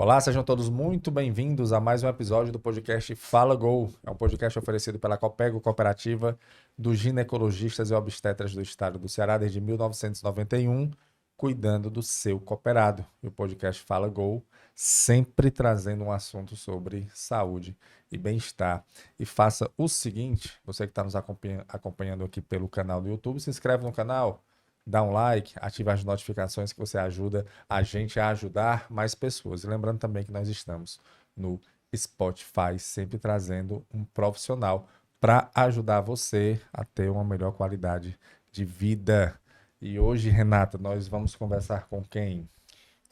Olá, sejam todos muito bem-vindos a mais um episódio do podcast Fala Gol. É um podcast oferecido pela Copego, Cooperativa dos Ginecologistas e Obstetras do Estado do Ceará desde 1991, cuidando do seu cooperado. E o podcast Fala Gol sempre trazendo um assunto sobre saúde e bem-estar. E faça o seguinte, você que está nos acompanhando aqui pelo canal do YouTube, se inscreve no canal, dá um like, ativa as notificações que você ajuda a gente a ajudar mais pessoas. E lembrando também que nós estamos no Spotify, sempre trazendo um profissional para ajudar você a ter uma melhor qualidade de vida. E hoje, Renata, nós vamos conversar com quem?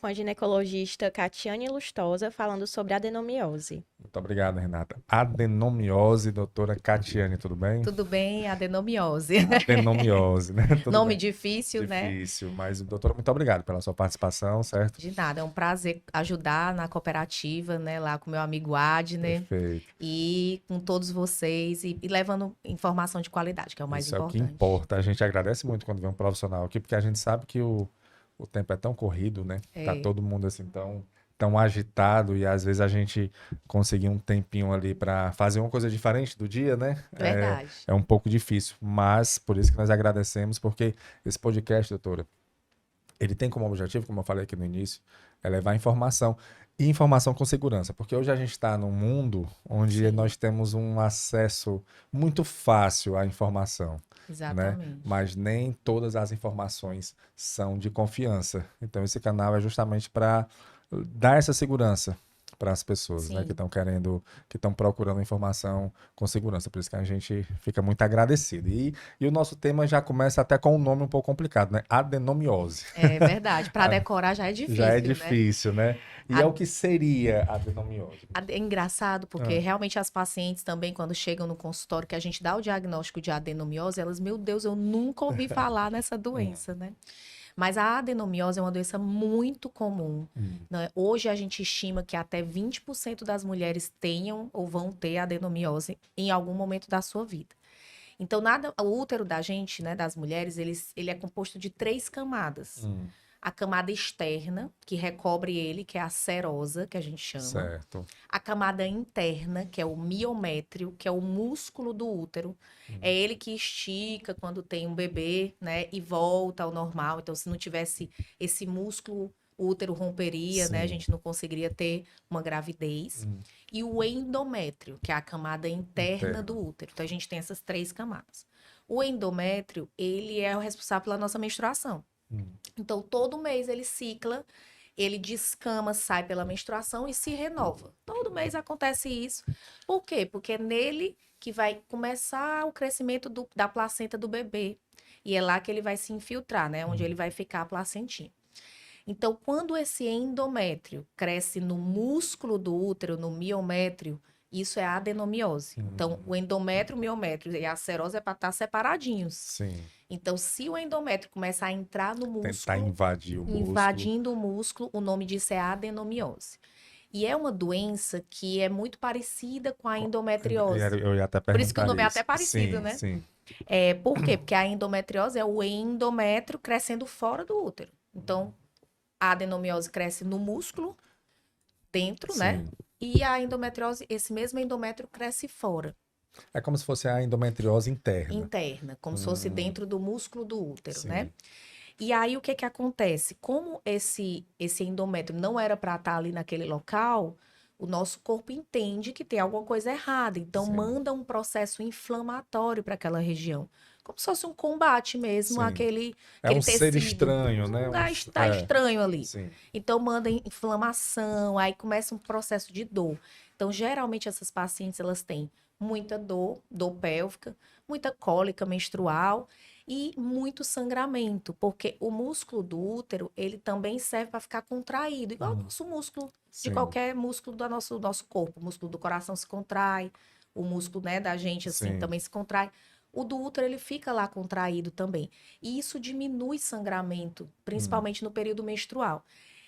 Com a ginecologista Catiane Lustosa, falando sobre adenomiose. Muito obrigado, Renata. Adenomiose, doutora Catiane, tudo bem? Tudo bem, adenomiose. Adenomiose, né? Tudo Nome bem. difícil, né? Difícil, mas, doutora, muito obrigado pela sua participação, certo? De nada, é um prazer ajudar na cooperativa, né? Lá com meu amigo Adner Perfeito. e com todos vocês e levando informação de qualidade, que é o mais Isso é o que importante. importa. A gente agradece muito quando vem um profissional aqui, porque a gente sabe que o tempo é tão corrido, né? Tá É. todo mundo assim tão agitado e às vezes a gente conseguir um tempinho ali para fazer uma coisa diferente do dia, né? Verdade. É um pouco difícil, mas por isso que nós agradecemos, porque esse podcast, doutora, ele tem como objetivo, como eu falei aqui no início, é levar informação e informação com segurança, porque hoje a gente está num mundo onde Sim. nós temos um acesso muito fácil à informação, né? Exatamente. Mas nem todas as informações são de confiança. Então esse canal é justamente para dar essa segurança para as pessoas, né, Sim. que estão querendo, que estão procurando informação com segurança. Por isso que a gente fica muito agradecido. E o nosso tema já começa até com um nome um pouco complicado, né? Adenomiose. É verdade. Para decorar já é difícil, Já é né? difícil, né? E é o que seria a adenomiose? É engraçado porque Ah. realmente as pacientes também, quando chegam no consultório, que a gente dá o diagnóstico de adenomiose, elas, meu Deus, eu nunca ouvi falar nessa doença, né? Mas a adenomiose é uma doença muito comum, né? Hoje a gente estima que até 20% das mulheres tenham ou vão ter adenomiose em algum momento da sua vida. Então, o útero da gente, né, das mulheres, ele é composto de 3 camadas. A camada externa, que recobre ele, que é a serosa, que a gente chama. Certo. A camada interna, que é o miométrio, que é o músculo do útero. É ele que estica quando tem um bebê, né? E volta ao normal. Então, se não tivesse esse músculo, o útero romperia, né? A Sim. gente não conseguiria ter uma gravidez. E o endométrio, que é a camada interna do útero. Então, a gente tem essas 3 camadas. O endométrio, ele é o responsável pela nossa menstruação. Então, todo mês ele cicla, ele descama, sai pela menstruação e se renova. Todo mês acontece isso. Por quê? Porque é nele que vai começar o crescimento da placenta do bebê. E é lá que ele vai se infiltrar, né? Onde ele vai ficar a placentinha. Então, quando esse endométrio cresce no músculo do útero, no miométrio, isso é adenomiose. Então, o endométrio, o miométrio e a serose é para estar separadinhos. Sim. Então, se o endométrio começar a entrar no Tentar músculo, invadir o músculo. invadindo o músculo, o nome disso é adenomiose. E é uma doença que é muito parecida com a endometriose. Eu ia até perguntar Por isso que o nome é até parecido, sim, né? Sim. Por quê? Porque a endometriose é o endométrio crescendo fora do útero. Então, a adenomiose cresce no músculo, dentro, né? Sim. E a endometriose, esse mesmo endométrio cresce fora, É como se fosse a endometriose interna, como se fosse dentro do músculo do útero, Sim. né? E aí o que que acontece? Como esse endométrio não era para estar ali naquele local, o nosso corpo entende que tem alguma coisa errada, então Sim. manda um processo inflamatório para aquela região. Como se fosse um combate mesmo, Sim. aquele É um tecido. ser estranho, né? Um lugar está estranho ali. Sim. Então manda inflamação, aí começa um processo de dor. Então, geralmente essas pacientes elas têm muita dor pélvica, muita cólica menstrual e muito sangramento, porque o músculo do útero, ele também serve para ficar contraído, igual o nosso músculo, Sim. de qualquer músculo do nosso corpo. O músculo do coração se contrai, o músculo, né, da gente, assim, Sim. também se contrai. O do útero, ele fica lá contraído também. E isso diminui sangramento, principalmente no período menstrual.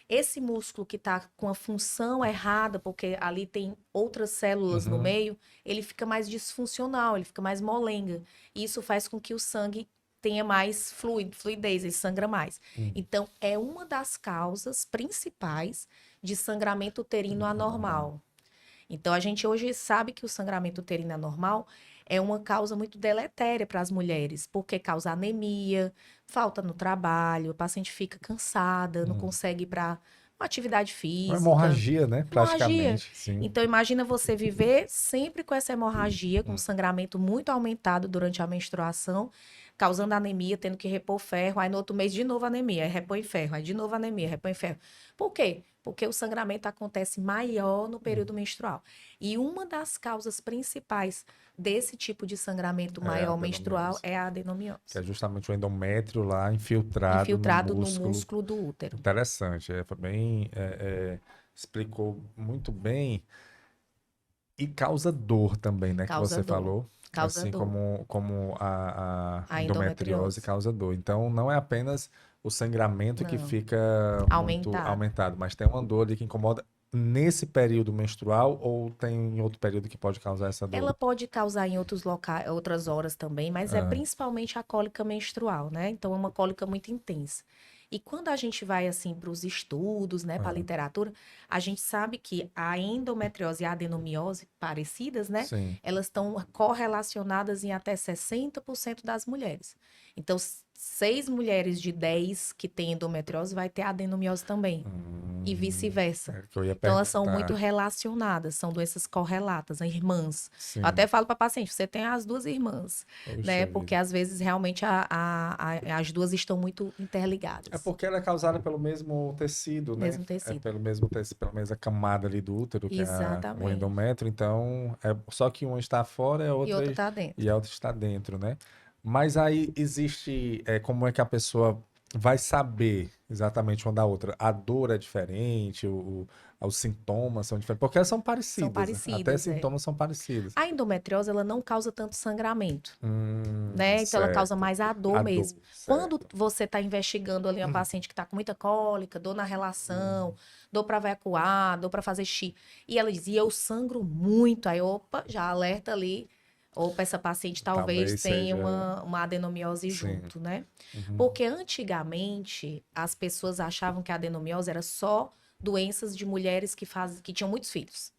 Esse músculo que está com a função errada, porque ali tem outras células no meio, ele fica mais disfuncional, ele fica mais molenga. E isso faz com que o sangue tenha mais fluidez, ele sangra mais. Então, é uma das causas principais de sangramento uterino anormal. Então, a gente hoje sabe que o sangramento uterino anormal é uma causa muito deletéria para as mulheres, porque causa anemia, falta no trabalho, a paciente fica cansada, não consegue ir para uma atividade Uma física. hemorragia, né? Hemorragia. Praticamente, sim. Então, imagina você viver sempre com essa hemorragia, com sangramento muito aumentado durante a menstruação, causando anemia, tendo que repor ferro, aí no outro mês de novo anemia, aí repõe ferro, aí de novo anemia, repõe ferro. Por quê? Porque o sangramento acontece maior no período menstrual. E uma das causas principais desse tipo de sangramento É a maior adenomiose. menstrual é a adenomiose. Que é justamente o endométrio lá infiltrado Infiltrado no no músculo. músculo do útero. Interessante, foi bem, explicou muito bem e causa dor também, né, que Causa você dor. falou, Causa assim dor. como a A endometriose endometriose. causa dor. Então, não é apenas o sangramento que Não. fica muito Aumentado. aumentado, mas tem uma dor ali que incomoda nesse período menstrual ou tem outro período que pode causar essa dor? Ela pode causar em outros locais, outras horas também, mas é principalmente a cólica menstrual, né? Então é uma cólica muito intensa. E quando a gente vai assim para os estudos, né, para a literatura, a gente sabe que a endometriose e a adenomiose parecidas, né? Sim. Elas estão correlacionadas em até 60% das mulheres. Então, 6 mulheres de 10 que têm endometriose vai ter adenomiose também. E vice-versa. É que eu ia Então, elas são perguntar. muito relacionadas, são doenças correlatas, irmãs. Sim. Eu até falo para paciente, você tem as duas irmãs, Poxa né? vida. Porque às vezes realmente as duas estão muito interligadas. É porque ela é causada pelo mesmo tecido, né? Mesmo tecido. É pelo mesmo tecido, pela mesma camada ali do útero, que é o Exatamente. endométrio. Então, só que uma está fora E outra tá dentro. e a outra está dentro, né? Mas aí existe, como é que a pessoa vai saber exatamente uma da outra? A dor é diferente, os sintomas são diferentes, porque elas são parecidas, né? parecidas, Até é. sintomas são parecidos. A endometriose, ela não causa tanto sangramento, né? Então, ela Certo. causa mais a dor A mesmo. dor, Quando certo. você está investigando ali uma paciente que está com muita cólica, dor na relação, dor para evacuar, dor para fazer xixi, e ela dizia, eu sangro muito, aí, opa, já alerta ali, opa, essa paciente talvez tenha seja- uma adenomiose Sim. junto, né? Porque antigamente, as pessoas achavam que a adenomiose era só doenças de mulheres que tinham muitos filhos.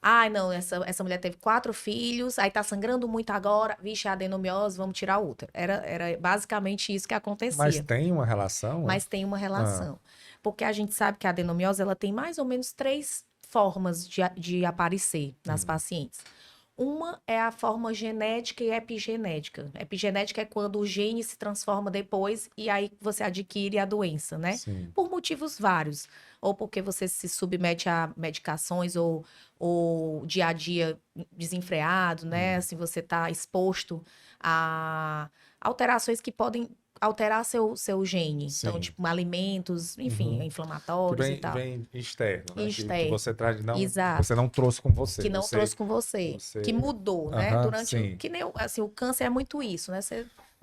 Ai, não, essa mulher teve 4 filhos, aí tá sangrando muito agora, vixe, a adenomiose, vamos tirar o útero. Era basicamente isso que acontecia. Mas tem uma relação? Mas tem uma relação. Porque a gente sabe que a adenomiose, ela tem mais ou menos 3 formas de aparecer nas pacientes. Uma é a forma genética e epigenética. Epigenética é quando o gene se transforma depois e aí você adquire a doença, né? Sim. Por motivos vários. Ou porque você se submete a medicações ou dia a dia desenfreado, né? Assim, você está exposto a alterações que podem alterar seu gene. Sim. Então, tipo, alimentos, enfim, Que inflamatórios e tal. vem externo, né? Que Externo. você traz, Exato. você não trouxe com você. Que não Você- trouxe com você, que mudou, né? Aham, Durante sim. que nem assim, o câncer é muito isso, né?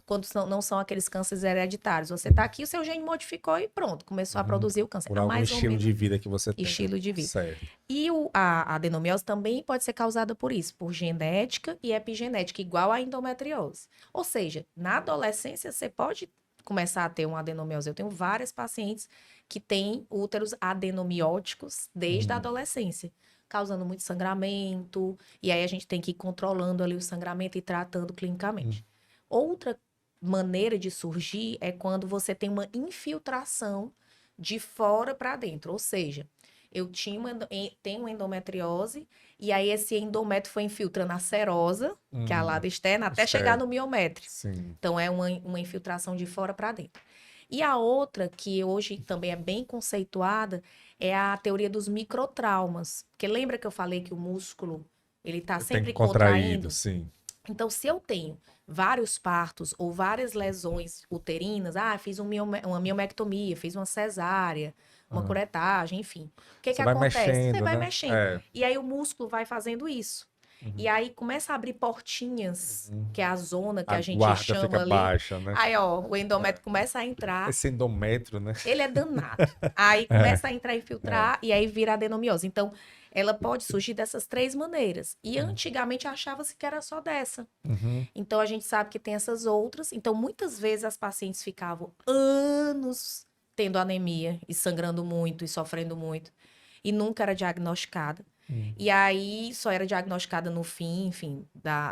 Quando não são aqueles cânceres hereditários, você tá aqui, o seu gene modificou e pronto, começou a produzir o câncer. Por É algum mais ou estilo menos de vida que você tem. estilo de vida. Certo. E a adenomiose também pode ser causada por isso, por genética e epigenética, igual a endometriose. Ou seja, na adolescência você pode começar a ter uma adenomiose. Eu tenho várias pacientes que têm úteros adenomióticos desde a adolescência, causando muito sangramento, e aí a gente tem que ir controlando ali o sangramento e tratando clinicamente. Outra maneira de surgir é quando você tem uma infiltração de fora para dentro, ou seja, eu tenho endometriose e aí esse endométrio foi infiltrando a serosa, que é a lado externa, até chegar no miométrio. Sim. Então, é uma infiltração de fora para dentro. E a outra, que hoje também é bem conceituada, é a teoria dos microtraumas. Porque lembra que eu falei que o músculo, ele está sempre contraindo? Sim. Então, se eu tenho vários partos ou várias lesões uterinas, fiz uma miomectomia, fiz uma cesárea, uma curetagem, enfim. O que Vai acontece? mexendo, Você vai né? mexendo. É. E aí o músculo vai fazendo isso. E aí começa a abrir portinhas, que é a zona que a gente guarda chama fica ali. baixa, né? Aí, ó, o endométrio começa a entrar. Esse endométrio, né? Ele é danado. Aí começa a entrar e infiltrar, e aí vira adenomiose. Então, ela pode surgir dessas 3 maneiras. E antigamente achava-se que era só dessa. Então, a gente sabe que tem essas outras. Então, muitas vezes as pacientes ficavam anos tendo anemia e sangrando muito e sofrendo muito. E nunca era diagnosticada. E aí só era diagnosticada no fim, enfim,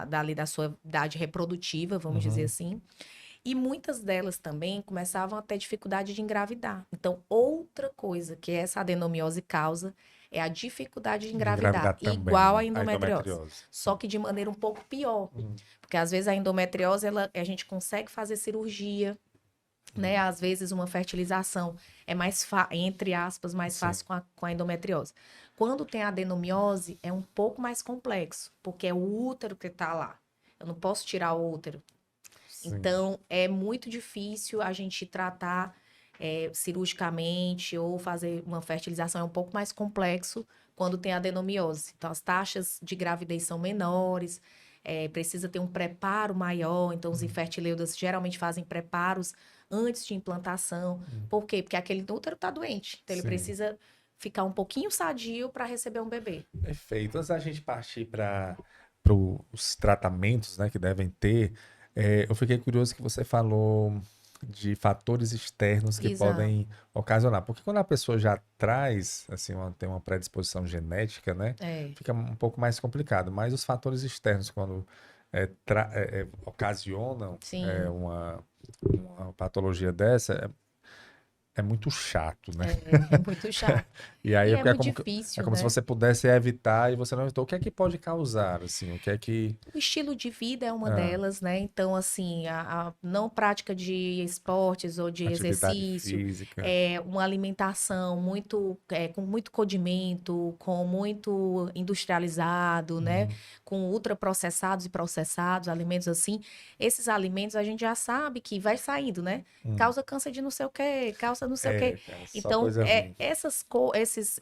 dali da sua idade reprodutiva, vamos dizer assim. E muitas delas também começavam a ter dificuldade de engravidar. Então, outra coisa que essa adenomiose causa é a dificuldade de engravidar, também, igual a a endometriose. Só que de maneira um pouco pior. Porque às vezes a endometriose, a gente consegue fazer cirurgia, né? Às vezes uma fertilização é mais, entre aspas, mais fácil com a endometriose. Quando tem a adenomiose, é um pouco mais complexo, porque é o útero que está lá. Eu não posso tirar o útero. Sim. Então, é muito difícil a gente tratar cirurgicamente ou fazer uma fertilização. É um pouco mais complexo quando tem adenomiose. Então, as taxas de gravidez são menores, precisa ter um preparo maior. Então, os infertileudas geralmente fazem preparos antes de implantação. Por quê? Porque aquele útero está doente. Então, ele precisa ficar um pouquinho sadio para receber um bebê. Perfeito. Antes da gente partir para os tratamentos, né, que devem ter, eu fiquei curioso que você falou de fatores externos que podem ocasionar. Porque quando a pessoa já traz, assim, tem uma predisposição genética, né, fica um pouco mais complicado. Mas os fatores externos, quando ocasionam uma patologia dessa, é muito chato, né? É muito chato. E aí é muito como, difícil, é como né? se você pudesse evitar e você não evitou. O que é que pode causar, assim? O que é que... O estilo de vida é uma delas, né? Então, assim, a não prática de esportes ou de Atividade exercício, física. uma alimentação muito, com muito condimento, com muito industrializado, né? Com ultraprocessados e processados, alimentos assim. Esses alimentos a gente já sabe que vai saindo, né? Causa câncer de não sei o quê, causa não sei o quê. Cara, só Então, coisa ruim.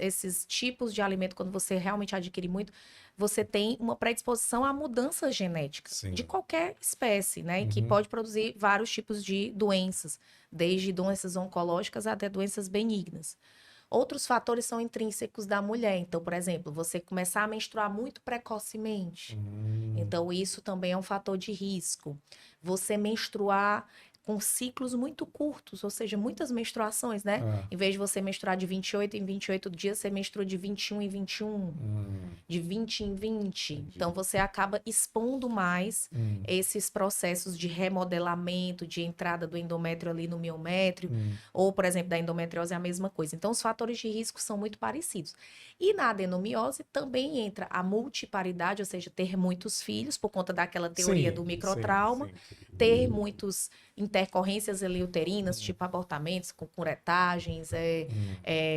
esses tipos de alimento, quando você realmente adquire muito, você tem uma predisposição à mudança genética de qualquer espécie, né? E que pode produzir vários tipos de doenças, desde doenças oncológicas até doenças benignas. Outros fatores são intrínsecos da mulher. Então, por exemplo, você começar a menstruar muito precocemente. Então, isso também é um fator de risco. Você menstruar com ciclos muito curtos, ou seja, muitas menstruações, né? Em vez de você menstruar de 28 em 28 dias, você menstrua de 21 em 21, de 20 em 20. Entendi. Então, você acaba expondo mais esses processos de remodelamento, de entrada do endométrio ali no miométrio, ou, por exemplo, da endometriose é a mesma coisa. Então, os fatores de risco são muito parecidos. E na adenomiose também entra a multiparidade, ou seja, ter muitos filhos, por conta daquela teoria do microtrauma, ter muitos intercorrências ali uterinas, tipo abortamentos com curetagens,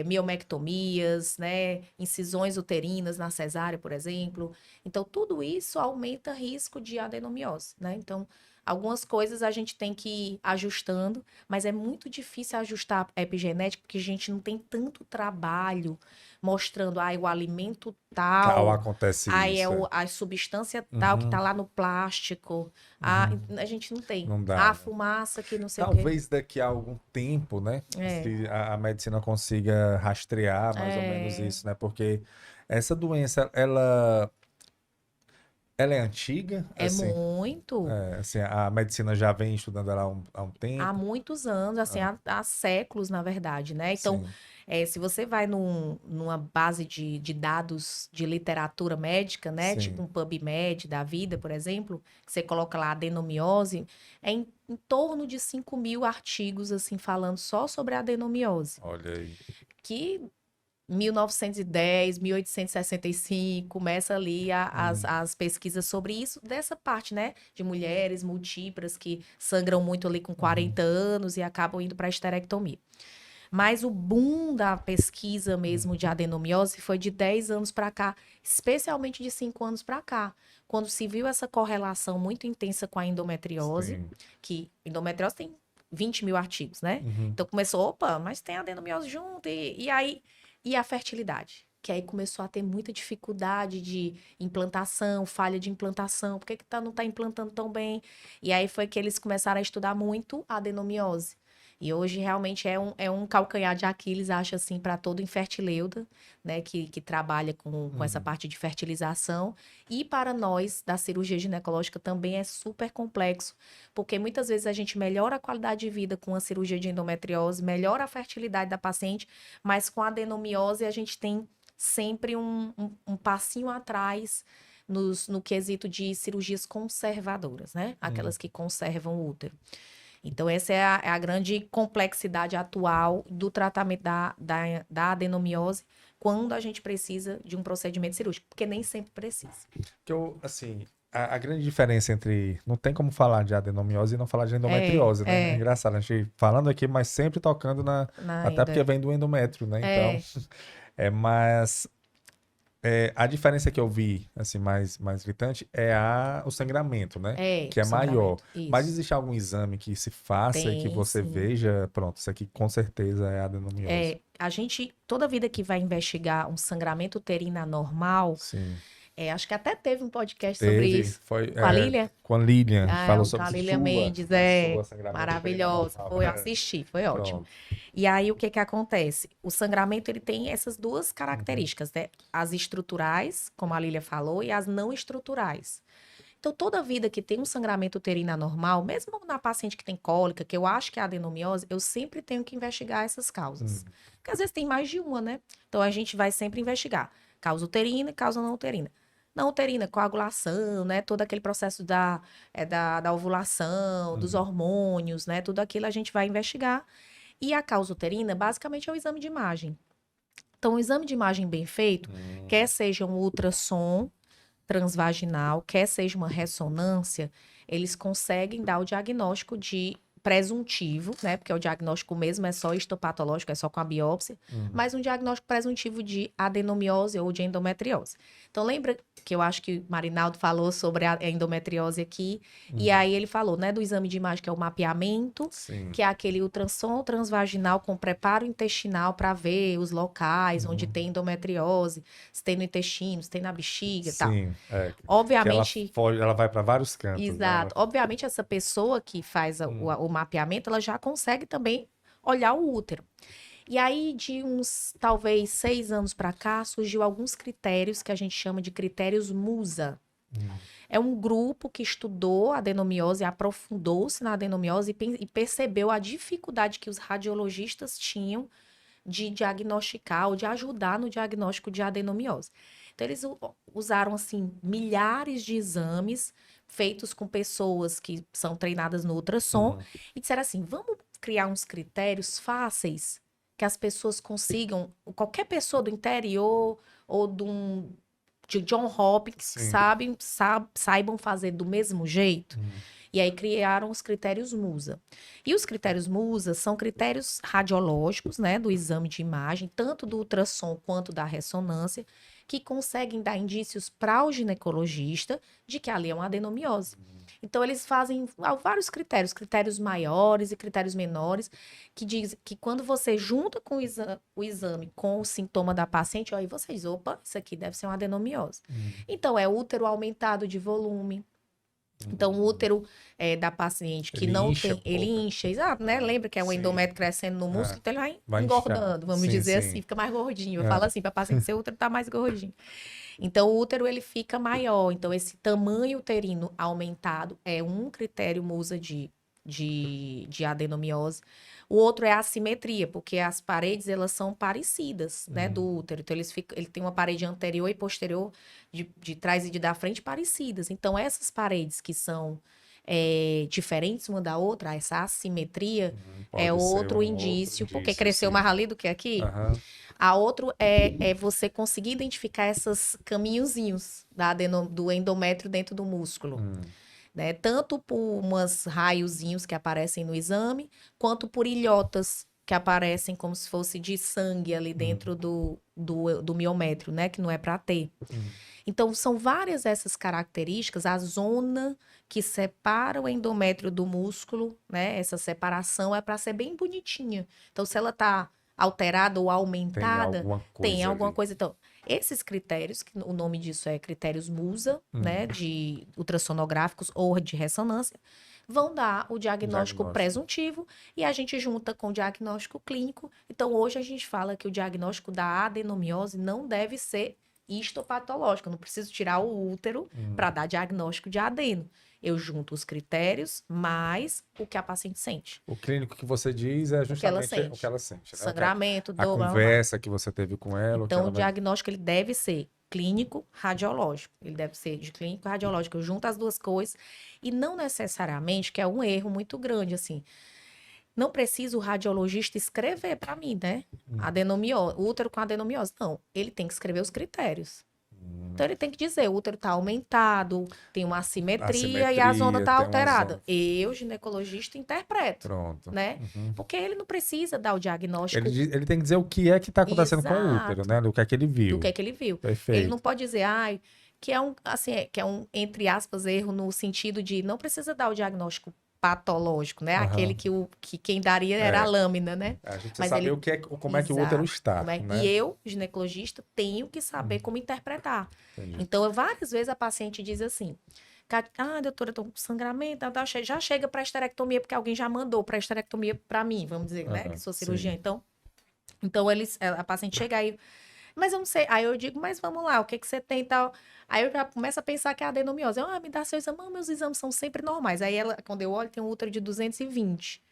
miomectomias, né, incisões uterinas na cesárea, por exemplo. Então, tudo isso aumenta risco de adenomiose, né? Então, algumas coisas a gente tem que ir ajustando, mas é muito difícil ajustar a epigenética, porque a gente não tem tanto trabalho mostrando, o alimento tal, acontece aí isso. a substância tal que tá lá no plástico. A gente não tem. Não dá, A né? fumaça que não sei o quê. Talvez daqui a algum tempo, né? Se a medicina consiga rastrear mais ou menos isso, né? Porque essa doença, ela é antiga, É assim, muito. assim, a medicina já vem estudando ela há um tempo. Há muitos anos, assim, há séculos, na verdade, né? Então, se você vai numa base de dados de literatura médica, né? Tipo um PubMed da vida, por exemplo, que você coloca lá adenomiose, em torno de 5.000 artigos, assim, falando só sobre a adenomiose. Olha aí. Que 1910, 1865, começa ali as pesquisas sobre isso, dessa parte, né? De mulheres múltiplas que sangram muito ali com 40 anos e acabam indo para a esterectomia. Mas o boom da pesquisa mesmo de adenomiose foi de 10 anos para cá, especialmente de 5 anos para cá, quando se viu essa correlação muito intensa com a endometriose, que endometriose tem 20.000 artigos, né? Então começou, opa, mas tem adenomiose junto, e aí... E a fertilidade, que aí começou a ter muita dificuldade de implantação, falha de implantação, por que não está implantando tão bem? E aí foi que eles começaram a estudar muito a adenomiose. E hoje realmente é um calcanhar de Aquiles, acho assim, para todo infertileuda, né, que trabalha com essa parte de fertilização. E para nós, da cirurgia ginecológica, também é super complexo, porque muitas vezes a gente melhora a qualidade de vida com a cirurgia de endometriose, melhora a fertilidade da paciente, mas com a adenomiose a gente tem sempre um passinho atrás no quesito de cirurgias conservadoras, né? Aquelas que conservam o útero. Então, essa é a grande complexidade atual do tratamento da adenomiose quando a gente precisa de um procedimento cirúrgico, porque nem sempre precisa. Que assim, a grande diferença entre... Não tem como falar de adenomiose e não falar de endometriose, né? É engraçado, a gente falando aqui, mas sempre tocando até porque vem do endométrio, né? Então, mas... a diferença que eu vi, assim, mais gritante é o sangramento, né? Que é maior. Isso. Mas existe algum exame que se faça e que você veja, pronto, isso aqui com certeza é adenomiose. A gente, toda vida que vai investigar um sangramento uterino anormal, Sim. Acho que até teve um podcast sobre isso. Foi, com a Lilian? Com a Lilian. Falou sobre a Lilian Sula, Mendes, maravilhosa. Foi assistir, foi ótimo. E aí, o que acontece? O sangramento, ele tem essas duas características, né? As estruturais, como a Lilian falou, e as não estruturais. Então, toda vida que tem um sangramento uterino anormal, mesmo na paciente que tem cólica, que eu acho que é adenomiose, eu sempre tenho que investigar essas causas. Porque às vezes tem mais de uma, né? Então, a gente vai sempre investigar. Causa uterina e causa não uterina. Não uterina, coagulação, né? Todo aquele processo da ovulação, dos hormônios, né? Tudo aquilo a gente vai investigar. E a causa uterina, basicamente, é o exame de imagem. Então, o exame de imagem bem feito, quer seja um ultrassom transvaginal, quer seja uma ressonância, eles conseguem dar o diagnóstico de presuntivo, né? Porque o diagnóstico mesmo é só histopatológico, é só com a biópsia, mas um diagnóstico presuntivo de adenomiose ou de endometriose. Então, lembra que eu acho que o Marinaldo falou sobre a endometriose aqui, e aí ele falou, né, do exame de imagem, que é o mapeamento, que é aquele ultrassom transvaginal com preparo intestinal para ver os locais onde tem endometriose, se tem no intestino, se tem na bexiga e tal. Obviamente... Ela vai para vários cantos. Exato. Né? Obviamente, essa pessoa que faz o mapeamento, ela já consegue também olhar o útero. E aí, de uns, talvez, 6 anos para cá, surgiu alguns critérios que a gente chama de critérios MUSA. É um grupo que estudou a adenomiose, aprofundou-se na adenomiose e percebeu a dificuldade que os radiologistas tinham de diagnosticar ou de ajudar no diagnóstico de adenomiose. Então, eles usaram, assim, milhares de exames feitos com pessoas que são treinadas no ultrassom e disseram assim, vamos criar uns critérios fáceis que as pessoas consigam, qualquer pessoa do interior ou de John Hopkins, saibam fazer do mesmo jeito. E aí criaram os critérios MUSA. E os critérios MUSA são critérios radiológicos, né, do exame de imagem, tanto do ultrassom quanto da ressonância, que conseguem dar indícios para o ginecologista de que ali é uma adenomiose. Então, eles fazem vários critérios maiores e critérios menores, que diz que quando você junta com o exame com o sintoma da paciente, aí você diz, opa, isso aqui deve ser uma adenomiose. Então, é útero aumentado de volume. Então, o útero da paciente que ele não incha tem, ele incha, exato, né? Lembra que é um endométrio crescendo no músculo, então ele vai engordando, vamos dizer assim, fica mais gordinho. Eu falo assim, para a paciente, seu útero tá mais gordinho. Então, o útero, ele fica maior. Então, esse tamanho uterino aumentado é um critério MUSA de adenomiose. O outro é a assimetria, porque as paredes, elas são parecidas, né, do útero. Então, ele tem uma parede anterior e posterior, de trás e da frente, parecidas. Então, essas paredes que são diferentes uma da outra, essa assimetria é outro indício, porque cresceu mais ali do que aqui. A outro é você conseguir identificar esses caminhozinhos do endométrio dentro do músculo. Né? Tanto por umas raiozinhos que aparecem no exame, quanto por ilhotas que aparecem como se fosse de sangue ali dentro do miométrio, né? Que não é para ter. Então, são várias essas características, a zona que separa o endométrio do músculo, né? Essa separação é para ser bem bonitinha. Então, se ela está alterada ou aumentada, tem alguma coisa. Então, esses critérios, que o nome disso é critérios MUSA, né, de ultrassonográficos ou de ressonância, vão dar o diagnóstico Diagnóstico. presuntivo e a gente junta com o diagnóstico clínico. Então, hoje a gente fala que o diagnóstico da adenomiose não deve ser histopatológico. Eu não preciso tirar o útero para dar diagnóstico de adeno. Eu junto os critérios mais o que a paciente sente. O clínico que você diz é justamente o que ela sente, né? Sangramento, A dor, blá, blá, blá. conversa que você teve com ela. o que Então, ela o diagnóstico ele deve ser clínico, radiológico. Ele deve ser de clínico e radiológico. Eu junto as duas coisas. E não necessariamente, que é um erro muito grande, assim. Não precisa o radiologista escrever para mim, né? Adenomiose, útero com adenomiose. Não, ele tem que escrever os critérios. Então, ele tem que dizer, o útero está aumentado, tem uma assimetria e a zona está tem uma alterada. zona. Eu, ginecologista, interpreto, Pronto. né? Porque ele não precisa dar o diagnóstico Ele tem que dizer o que é que está acontecendo com o útero, né? Do que é que ele viu. do que é que ele viu. Perfeito. Ele não pode dizer, ai, que é um, assim, que é um, entre aspas, erro no sentido de não precisa dar o diagnóstico patológico, né? Aham. Aquele que quem daria era a lâmina, né? A gente Mas saber ele- como é que o útero Exato. está, Como é- né? E eu, ginecologista, tenho que saber como interpretar. Entendi. Então, várias vezes a paciente diz assim, doutora, eu tô com sangramento, já chega para esterectomia, porque alguém já mandou para esterectomia para mim, vamos dizer, né? Aham, Que sou cirurgiã. sim. Então a paciente chega aí, mas eu não sei. Aí eu digo, mas vamos lá, o que que você tem e tal? Aí eu já começo a pensar que é adenomiose. Me dá seu exame. Meus exames são sempre normais. Aí ela, quando eu olho, tem um útero de 220.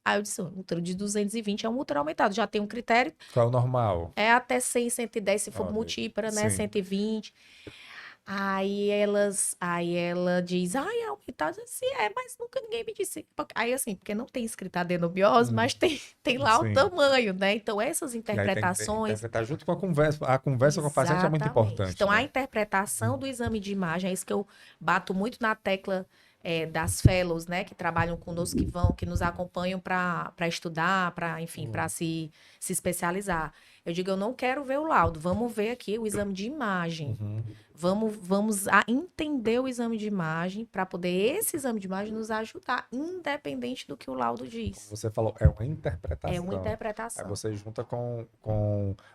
Aí eu disse, o útero de 220 é um útero aumentado. Já tem um critério, Qual é o normal? é até 100, 110 se for Olha, multípara, né? sim. 120. Aí ela diz, é aumentado. Assim, mas nunca ninguém me disse. Aí assim, porque não tem escrito adenomiose, mas tem lá Sim. o tamanho, né? Então essas E aí tem que interpretações... interpretar junto com a conversa. A conversa com o paciente é muito Exatamente. importante. Então, a né? interpretação do exame de imagem, é isso que eu bato muito na tecla das fellows, né, que trabalham conosco, que nos acompanham para estudar, para, enfim, para se especializar. Eu digo, eu não quero ver o laudo, vamos ver aqui o exame de imagem. Vamos entender o exame de imagem para poder esse exame de imagem nos ajudar, independente do que o laudo diz. Você falou, é uma interpretação. É uma interpretação. Aí você junta com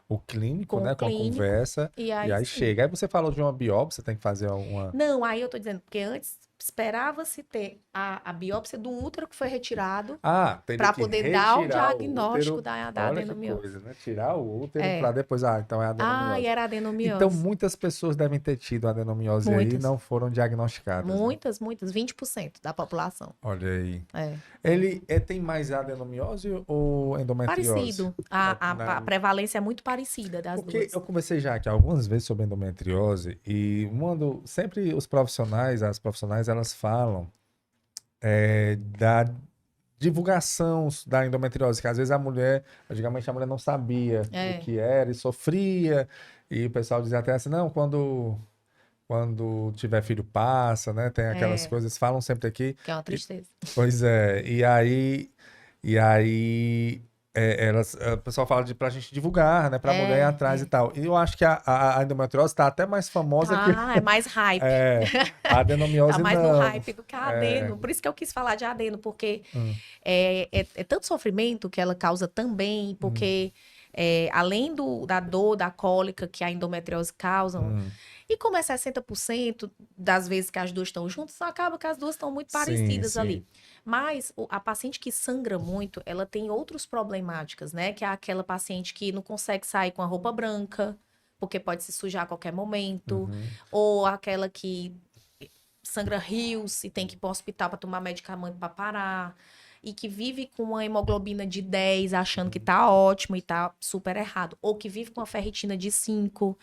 o clínico, Com o né? Com a clínico, conversa. E E aí, aí sim. chega. Aí você falou de uma biópsia, tem que fazer uma. Não, aí eu tô dizendo, porque antes esperava-se ter a biópsia do útero que foi retirado Teria para que poder dar o retirar diagnóstico útero. da Olha que adenomiose. coisa, né? Tirar o útero É. para depois. Então é adenomiose. E era adenomiose. Então muitas pessoas devem ter tido adenomiose aí e Muitas. não foram diagnosticadas. né? Muitas, 20% da população. Olha aí. É. Ele tem mais adenomiose ou endometriose? Parecido. A prevalência é muito parecida das Porque duas. eu conversei já aqui algumas vezes sobre endometriose e sempre os profissionais, as profissionais, elas falam da divulgação da endometriose, que às vezes antigamente a mulher não sabia o que era e sofria, e o pessoal dizia até assim, não, quando tiver filho passa, né? Tem aquelas coisas, falam sempre aqui. Que é uma tristeza. Pois é, e aí o pessoal fala pra gente divulgar, né? Pra mulher ir atrás e tal. E eu acho que a endometriose tá até mais famosa que É mais hype. a adenomiose Tá mais não. no hype do que a adeno. Por isso que eu quis falar de adeno, porque é tanto sofrimento que ela causa também, porque além da dor, da cólica que a endometriose causa, e como é 60% das vezes que as duas estão juntas, acaba que as duas estão muito parecidas sim. ali. Mas a paciente que sangra muito, ela tem outras problemáticas, né? Que é aquela paciente que não consegue sair com a roupa branca, porque pode se sujar a qualquer momento. Ou aquela que sangra rios e tem que ir para o hospital para tomar medicamento para parar. E que vive com uma hemoglobina de 10, achando que tá ótimo e tá super errado. Ou que vive com uma ferritina de 5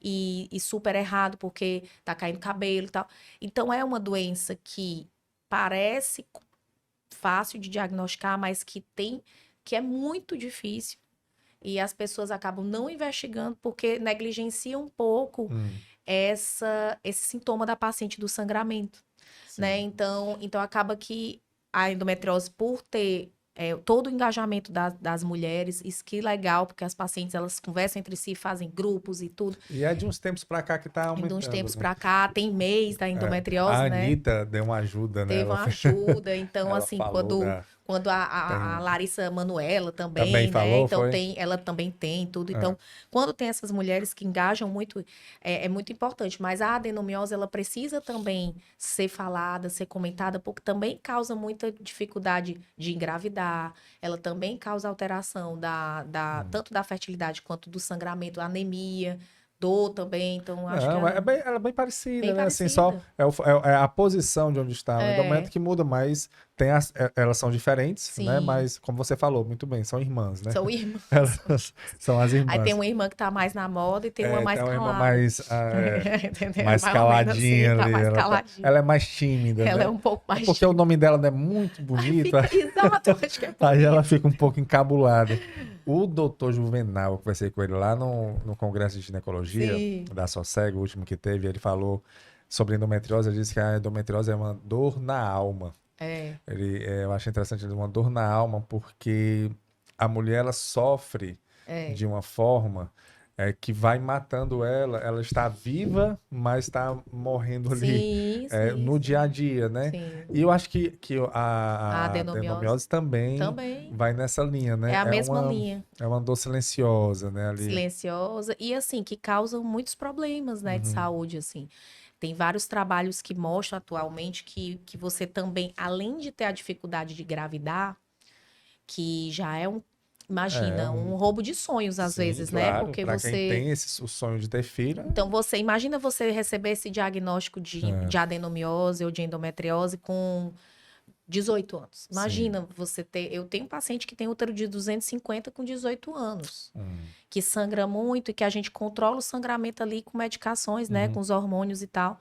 e super errado porque tá caindo cabelo e tal. Então, é uma doença que parece fácil de diagnosticar, mas que é muito difícil. E as pessoas acabam não investigando porque negligenciam um pouco esse sintoma da paciente do sangramento, né? Então acaba que a endometriose, por ter todo o engajamento das mulheres, isso que legal, porque as pacientes, elas conversam entre si, fazem grupos e tudo. E é de uns tempos pra cá que tá aumentando. De uns tempos né? pra cá, tem mês da endometriose, A né? Anitta deu uma ajuda, né? Teve uma ajuda, então ela assim, falou Quando a Larissa Manoela também, Também né? falou, Então foi? ela também tem tudo. Então, quando tem essas mulheres que engajam muito, é muito importante. Mas a adenomiose, ela precisa também ser falada, ser comentada, porque também causa muita dificuldade de engravidar. Ela também causa alteração tanto da fertilidade quanto do sangramento, anemia, dor também. Então, acho que Não, ela ela é bem parecida, bem né? Assim, só parecida. é a posição de onde está o endométrio É, que muda, mas elas são diferentes, né? sim, Mas, como você falou, muito bem, são irmãs, né? são irmãs. Elas são as Aí tem irmãs. uma irmã que tá mais na moda e tem uma mais Tem uma irmã calada. mais, Entendeu? É mais ou menos assim, caladinha tá ali. mais Ela, caladinha. ela é mais tímida, Ela é né? um pouco É mais porque o tímida. nome dela não é muito bonito, Fica, exato, eu acho que é por aí ela isso. fica um pouco encabulada. O doutor Juvenal, eu conversei com ele lá no Congresso de Ginecologia Sim. da SOCEG, o último que teve, ele falou sobre endometriose, ele disse que a endometriose é uma dor na alma. É, Eu achei interessante ele uma dor na alma, porque a mulher ela sofre é. de uma forma que vai matando ela está viva, mas está morrendo ali Sim, sim, no dia a sim. dia, né? Sim. E eu acho que A a adenomiose adenomiose também também vai nessa linha, é né? a mesma linha. É uma dor silenciosa, né? Ali. Silenciosa e assim, que causam muitos problemas, né, de Uhum. saúde, assim. Tem vários trabalhos que mostram atualmente que você também, além de ter a dificuldade de engravidar, que já é É, imagina, um roubo de sonhos às sim, vezes, né? claro. Porque Para quem você, tem o sonho de ter filho, então você imagina você receber esse diagnóstico de é, adenomiose ou de endometriose com 18 anos. sim. Imagina você ter, eu tenho um paciente que tem útero de 250 com 18 anos, Hum. que sangra muito e que a gente controla o sangramento ali com medicações, né, Uhum. com os hormônios e tal.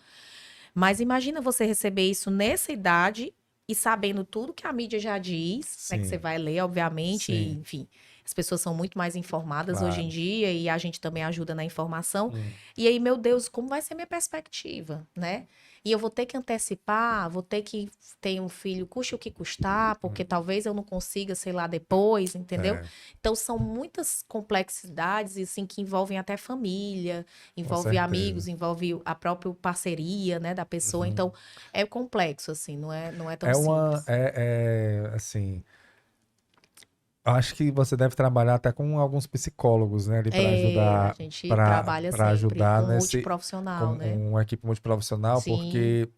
Mas imagina você receber isso nessa idade e sabendo tudo que a mídia já diz, né? Que você Sim, vai ler, obviamente, e, sim, enfim. As pessoas são muito mais informadas hoje em claro. dia e a gente também ajuda na informação. Hum. E aí, meu Deus, como vai ser minha perspectiva, né? E eu vou ter que antecipar, vou ter que ter um filho, custe o que custar, porque talvez eu não consiga, sei lá, depois, entendeu? É, Então, são muitas complexidades, assim, que envolvem até família, com envolve certeza. amigos, envolve a própria parceria, né, da pessoa. Uhum. Então, é complexo, assim, não é tão É uma, simples. assim, acho que você deve trabalhar até com alguns psicólogos, né, ali É, a gente trabalha para sempre ajudar com nesse, com multiprofissional, né? uma equipe multiprofissional, Sim, porque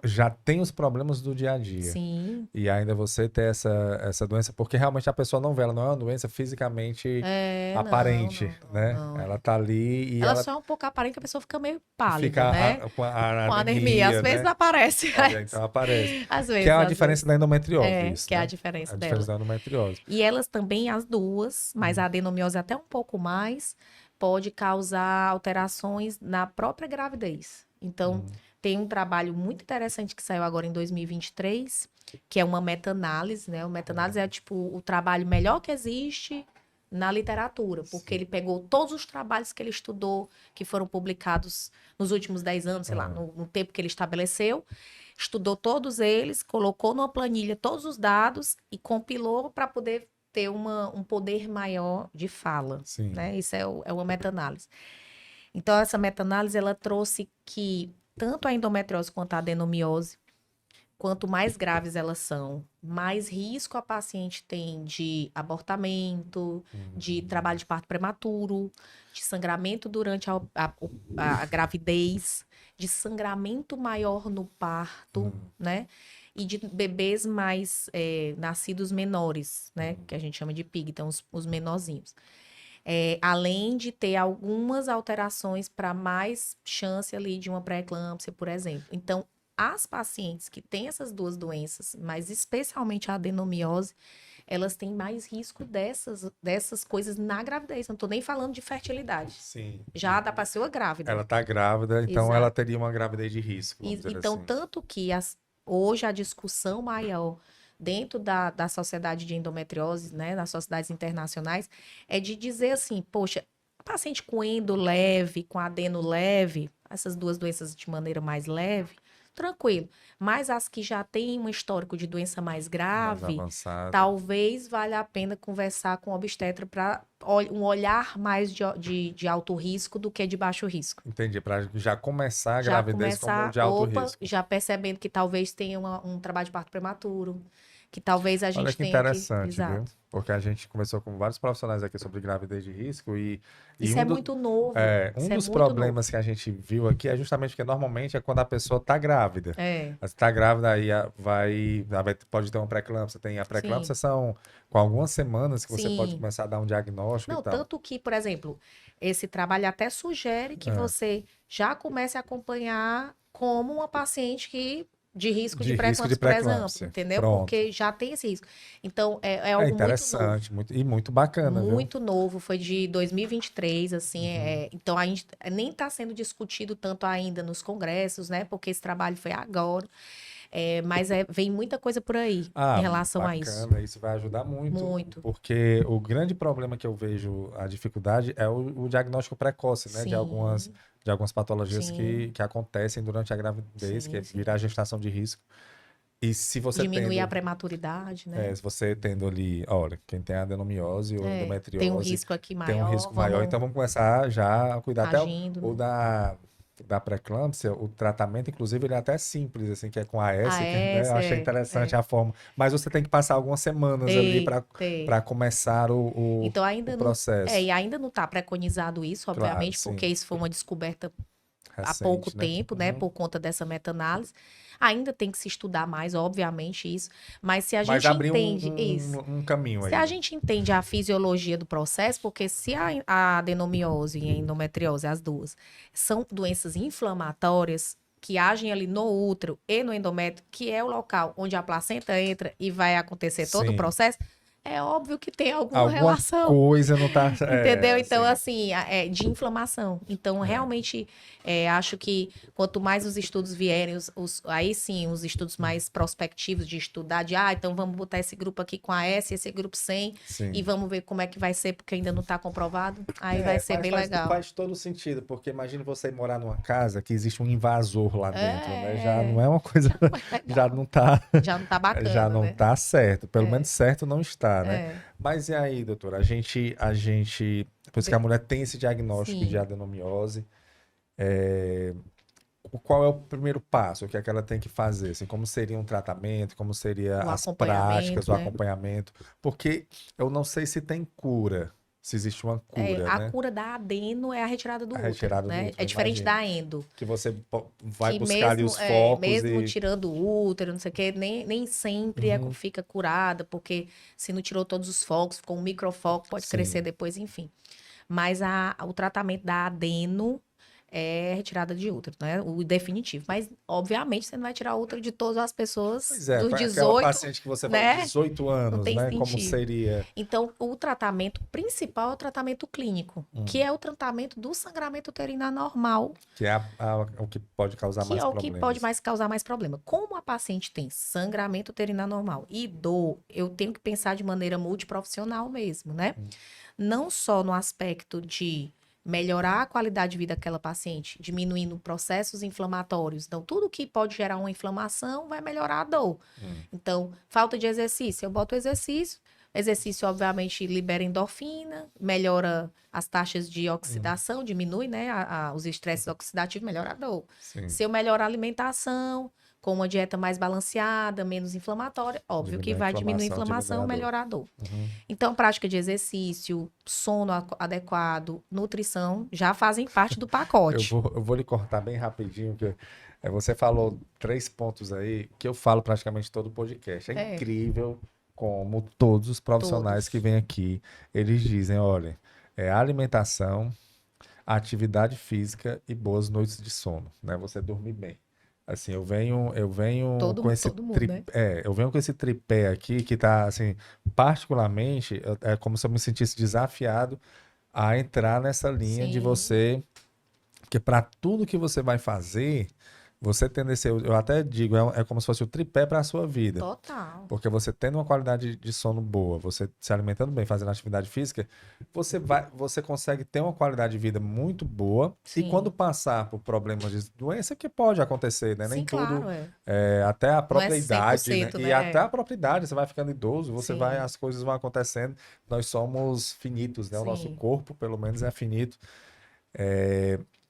já tem os problemas do dia a dia. sim. E ainda você ter essa doença, porque realmente a pessoa não vê, ela não é uma doença fisicamente É, não, aparente, não, não, né? não. Ela tá ali e Ela ela só é um pouco aparente que a pessoa fica meio pálida, fica né? com a Com anemia. Às anemia, vezes né? aparece. Então aparece. Às Que é vezes, a às diferença vezes. da endometriose, É, isso, que é a né? A diferença diferença dela. da endometriose. E elas também, as duas, mas Hum. a adenomiose até um pouco mais, pode causar alterações na própria gravidez. Então, Hum. tem um trabalho muito interessante que saiu agora em 2023, que é uma meta-análise, né? O meta-análise é tipo o trabalho melhor que existe na literatura, porque Sim. ele pegou todos os trabalhos que ele estudou, que foram publicados nos últimos 10 anos, sei lá, no tempo que ele estabeleceu, estudou todos eles, colocou numa planilha todos os dados e compilou para poder ter um poder maior de fala, Sim. né? Isso é uma meta-análise. Então, essa meta-análise, ela trouxe que tanto a endometriose quanto a adenomiose, quanto mais graves elas são, mais risco a paciente tem de abortamento, de trabalho de parto prematuro, de sangramento durante a gravidez, de sangramento maior no parto, né? E de bebês mais nascidos menores, né? Que a gente chama de PIG, então os menorzinhos. Além de ter algumas alterações para mais chance ali de uma pré-eclâmpsia, por exemplo. Então, as pacientes que têm essas duas doenças, mas especialmente a adenomiose, elas têm mais risco dessas coisas na gravidez. Não estou nem falando de fertilidade. Sim. Já da pessoa grávida. Ela tá grávida, então ela Exato. teria uma gravidez de risco, vamos dizer Então, assim. tanto que hoje a discussão maior dentro da sociedade de endometriose, né, nas sociedades internacionais, é de dizer assim, poxa, paciente com endo leve, com adeno leve, essas duas doenças de maneira mais leve, tranquilo. Mas as que já têm um histórico de doença mais Mais grave, avançada. talvez valha a pena conversar com o obstetra para um olhar mais de alto risco do que de baixo risco. Entendi, para já começar a Já gravidez como começar, de alto risco. já percebendo que talvez tenha um trabalho de parto prematuro, que talvez a gente Olha que tenha interessante, viu? Exato. Porque a gente conversou com vários profissionais aqui sobre gravidez de risco e Isso um é do- muito novo. um Isso é dos muito problemas que a gente viu aqui é justamente porque normalmente é quando a pessoa está grávida. novo. É, Mas está grávida, aí pode ter uma pré-eclâmpsia. Tem a pré-eclâmpsia, sim, são com algumas semanas que você pode sim. começar a dar um diagnóstico e Não, tal. tanto que, por exemplo, esse trabalho até sugere que É, você já comece a acompanhar como uma paciente que de risco de de risco de pré-eclâmpsia, por exemplo, pré-eclâmpsia. entendeu? Pronto. Porque já tem esse risco. Então, é É algo muito novo. interessante, e muito bacana, viu? Muito novo, foi de 2023, assim, Uhum. então a gente nem está sendo discutido tanto ainda nos congressos, né? Porque esse trabalho foi agora, mas vem muita coisa por aí em Ah, relação a isso. bacana, isso vai ajudar muito, Muito, porque o grande problema que eu vejo, a dificuldade, é o diagnóstico precoce, né, sim, de algumas patologias sim, que acontecem durante a gravidez, que sim, é sim. virar a gestação de risco. E se você Diminuir a tendo, prematuridade, né? se você tendo ali, olha, quem tem adenomiose ou Tem um endometriose risco aqui tem um maior, risco maior, vamos então vamos começar já a cuidar até agindo, o né? da pré-eclâmpsia, o tratamento, inclusive, ele é até simples, assim, que é com AS, Ah, que, né, eu essa achei interessante é. a forma. Mas você tem que passar algumas semanas ali Tem, para tem. começar Então o ainda não, processo. e ainda não está preconizado isso, Claro, obviamente, sim. porque isso foi uma descoberta há pouco Recente, né? tempo, né, Uhum. por conta dessa meta-análise. Ainda tem que se estudar mais, obviamente, isso, mas se a Mas gente abriu entende isso, um caminho se aí, a né? gente entende a fisiologia do processo, porque se a adenomiose e a endometriose, as duas, são doenças inflamatórias que agem ali no útero e no endométrio, que é o local onde a placenta entra e vai acontecer todo o Sim. processo, é óbvio que tem alguma Alguma relação. coisa não tá. Entendeu? Então, Assim. assim, é de inflamação. Então, É. realmente, acho que quanto mais os estudos vierem, aí sim, os estudos mais prospectivos de estudar, então vamos botar esse grupo aqui com a S, esse grupo sem, e Sim. vamos ver como é que vai ser, porque ainda não está comprovado. Aí vai ser Mas bem legal. faz todo sentido, porque imagine você morar numa casa que existe um invasor lá dentro, né? Já não É, é uma coisa, já legal. não tá, Já não tá já bacana, não né? tá certo, pelo menos É, certo não está, né? é. Mas e aí, doutora, depois que a De- mulher tem esse diagnóstico de Sim. adenomiose, qual é o primeiro passo? O que é que ela tem que fazer? Assim, como seria um tratamento? Como seria O as práticas, acompanhamento, o né? acompanhamento? Porque eu não sei se tem cura, se existe uma cura, A né? cura da adeno é a retirada do A útero, retirada do né? É útero, diferente imagino. da endo. Que você vai Que buscar ali mesmo, os focos mesmo e. tirando o útero, não sei o quê, nem sempre Uhum, fica curada, porque se não tirou todos os focos, ficou um microfoco, pode crescer sim. depois, enfim. Mas o tratamento da adeno é retirada de útero, né? O definitivo. Mas, obviamente, você não vai tirar o útero de todas as pessoas Pois é, dos para aquela 18, paciente que você falou, né? 18 Não anos, tem né? Como sentido. seria? Então, o tratamento principal é o tratamento clínico, que Hum, é o tratamento do sangramento uterino anormal, que é o que pode causar que mais é o que pode problemas. mais causar mais problema. Como a paciente tem sangramento uterino anormal e dor, eu tenho que pensar de maneira multiprofissional mesmo, né? Hum, Não só no aspecto de melhorar a qualidade de vida daquela paciente, diminuindo processos inflamatórios. Então, tudo que pode gerar uma inflamação vai melhorar a dor. hum, Então, falta de exercício, eu boto exercício. Exercício, obviamente, libera endorfina, melhora as taxas de hum, oxidação, diminui, né, os estresses oxidativos, melhora a dor. sim. Se eu melhorar a alimentação, com uma dieta mais balanceada, menos inflamatória, óbvio que Diminuir a vai diminuir a inflamação, diminuir inflamação, a dor. melhorar a dor. Uhum. Então, prática de exercício, sono adequado, nutrição, já fazem parte do pacote. Eu vou lhe cortar bem rapidinho, que você falou 3 pontos aí que eu falo praticamente todo o podcast. É É, incrível como todos os profissionais que todos. vêm aqui, eles dizem, olha, alimentação, atividade física e boas noites de sono, né? Você dormir bem. Assim, eu venho com esse Todo mundo, né? eu venho com esse tripé aqui que tá assim, particularmente, é como se eu me sentisse desafiado a entrar nessa linha de Sim, você, porque para tudo que você vai fazer, você tendo esse, eu até digo, é como se fosse o tripé para a sua vida. total. Porque você tendo uma qualidade de sono boa, você se alimentando bem, fazendo atividade física, você consegue ter uma qualidade de vida muito boa. E quando Sim. passar por problemas de doença, que pode acontecer, né? Nem Sim, tudo, claro, é. até a Não é própria idade, né? 100%, E até né? a própria idade, você vai ficando idoso, Sim, as coisas vão acontecendo. Nós somos finitos, né? O nosso sim. corpo, pelo menos, é finito.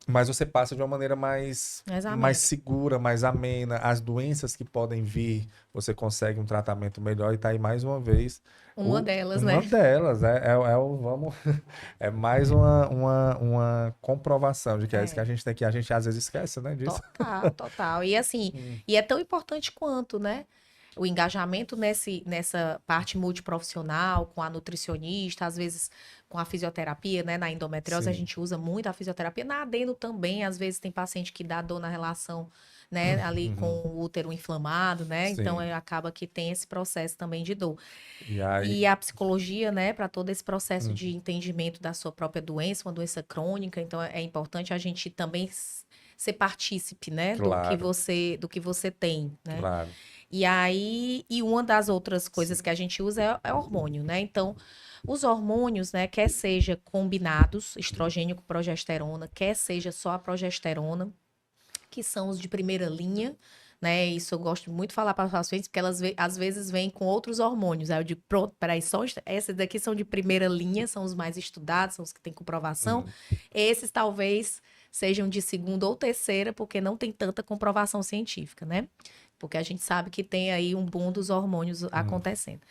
Mas você passa de uma maneira Mais amena. mais segura, mais amena. As doenças que podem vir, você consegue um tratamento melhor. E tá aí mais uma vez. Uma delas, Uma né? delas. Vamos, é mais uma comprovação de que é isso que a gente tem que. A gente às vezes esquece, né, disso. Total, total. E assim, e é tão importante quanto, né? O engajamento nessa parte multiprofissional, com a nutricionista, às vezes com a fisioterapia, né? Na endometriose a Sim. gente usa muito a fisioterapia. Na adeno também, às vezes tem paciente que dá dor na relação, né? Ali com o útero inflamado, né? Então Sim. acaba que tem esse processo também de dor. E aí. E a psicologia, né, para todo esse processo Hum. de entendimento da sua própria doença, uma doença crônica, então é importante a gente também ser partícipe, né, Claro. do que você tem, né? Claro. E aí, e uma das outras coisas Sim. que a gente usa é hormônio, né? Então, os hormônios, né, quer seja combinados, estrogênio com progesterona, quer seja só a progesterona, que são os de primeira linha, né? Isso eu gosto muito de falar para as pacientes, porque elas às vezes vêm com outros hormônios. Aí eu digo, pronto, peraí, esses daqui são de primeira linha, são os mais estudados, são os que têm comprovação. Esses talvez sejam de segunda ou terceira, porque não tem tanta comprovação científica, né? Porque a gente sabe que tem aí um boom dos hormônios acontecendo.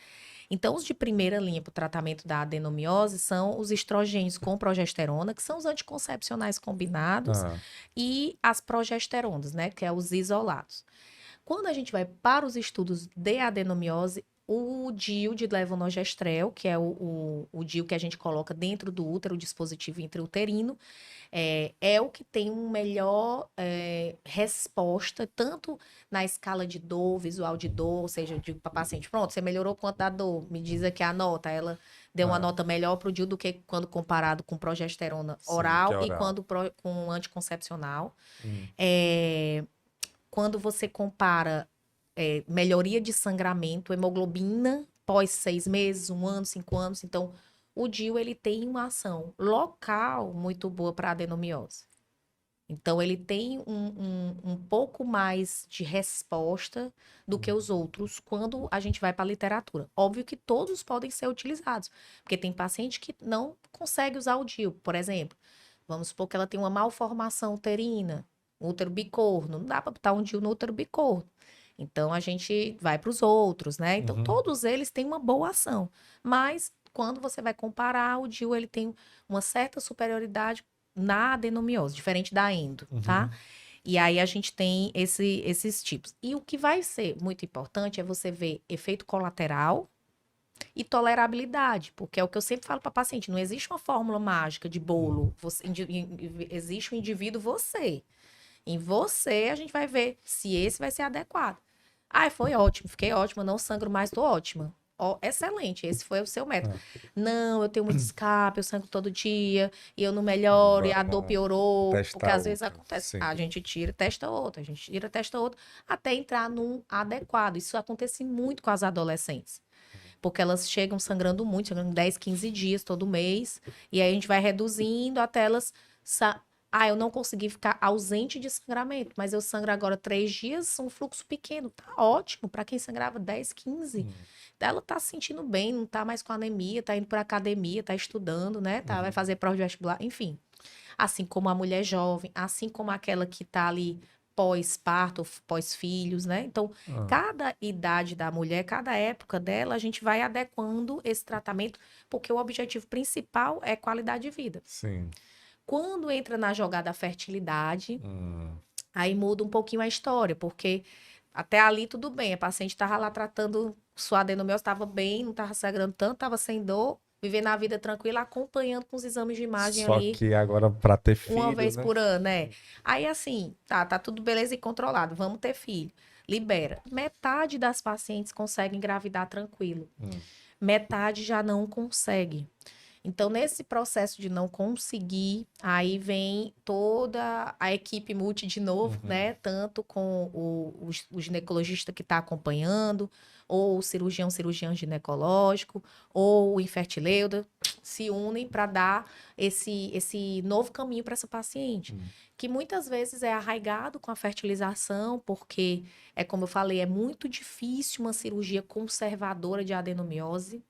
Então, os de primeira linha para o tratamento da adenomiose são os estrogênios com progesterona, que são os anticoncepcionais combinados, Ah, e as progesteronas, né, que é os isolados. Quando a gente vai para os estudos de adenomiose, o DIU de levonorgestrel, que é o DIU que a gente coloca dentro do útero, o dispositivo intrauterino, é o que tem uma melhor resposta, tanto na escala de dor, visual de dor, ou seja, eu digo para a paciente, pronto, você melhorou quanto da dor? Me diz aqui a nota. Ela deu uma nota melhor para o DIU do que quando comparado com progesterona Sim, oral, que é e oral. quando com anticoncepcional. hum. Quando você compara melhoria de sangramento, hemoglobina, pós 6 meses, 1 ano, 5 anos, então o DIU ele tem uma ação local muito boa para adenomiose. Então ele tem um pouco mais de resposta do que os outros quando a gente vai para a literatura. Óbvio que todos podem ser utilizados, porque tem paciente que não consegue usar o DIU, por exemplo. Vamos supor que ela tem uma malformação uterina, útero bicorno. Não dá para botar um DIU no útero bicorno. Então a gente vai para os outros, né? Então todos eles têm uma boa ação. Mas quando você vai comparar, o DIU ele tem uma certa superioridade na adenomiose, diferente da endo, tá? E aí a gente tem esses tipos. E o que vai ser muito importante é você ver efeito colateral e tolerabilidade, porque é o que eu sempre falo para paciente, não existe uma fórmula mágica de bolo, existe um indivíduo você. Em você a gente vai ver se esse vai ser adequado. Ai, foi ótimo, fiquei ótima, não sangro mais, tô ótima. Ó, excelente, esse foi o seu método. Não, eu tenho muito escape, eu sangro todo dia, e eu não melhoro, e a dor Vamos piorou, testar porque às vezes outro, acontece. sim. A gente tira, testa outro, a gente tira, testa outro, até entrar num adequado. Isso acontece muito com as adolescentes. Porque elas chegam sangrando muito, sangrando 10, 15 dias todo mês, e aí a gente vai reduzindo até elas. Eu não consegui ficar ausente de sangramento, mas eu sangro agora 3 dias, um fluxo pequeno. Tá ótimo para quem sangrava 10, 15. Ela tá se sentindo bem, não tá mais com anemia, tá indo para academia, tá estudando, né? Vai fazer prova de vestibular, enfim. Assim como a mulher jovem, assim como aquela que tá ali pós-parto, pós-filhos, né? Então, cada idade da mulher, cada época dela, a gente vai adequando esse tratamento, porque o objetivo principal é qualidade de vida. Sim. Quando entra na jogada a fertilidade, aí muda um pouquinho a história, porque até ali tudo bem, a paciente estava lá tratando sua adenomiose, estava bem, não estava sangrando tanto, estava sem dor, vivendo a vida tranquila, acompanhando com os exames de imagem Só ali. que agora para ter Uma filho, vez né? por ano, né? Aí assim, tá tudo beleza e controlado, vamos ter filho. Libera. Metade das pacientes consegue engravidar tranquilo. Metade já não consegue. Então, nesse processo de não conseguir, aí vem toda a equipe multi de novo, né? Tanto com o ginecologista que está acompanhando, ou o cirurgião ginecológico, ou o infertileuda, se unem para dar esse novo caminho para essa paciente. Que muitas vezes é arraigado com a fertilização, porque, como eu falei, é muito difícil uma cirurgia conservadora de adenomiose.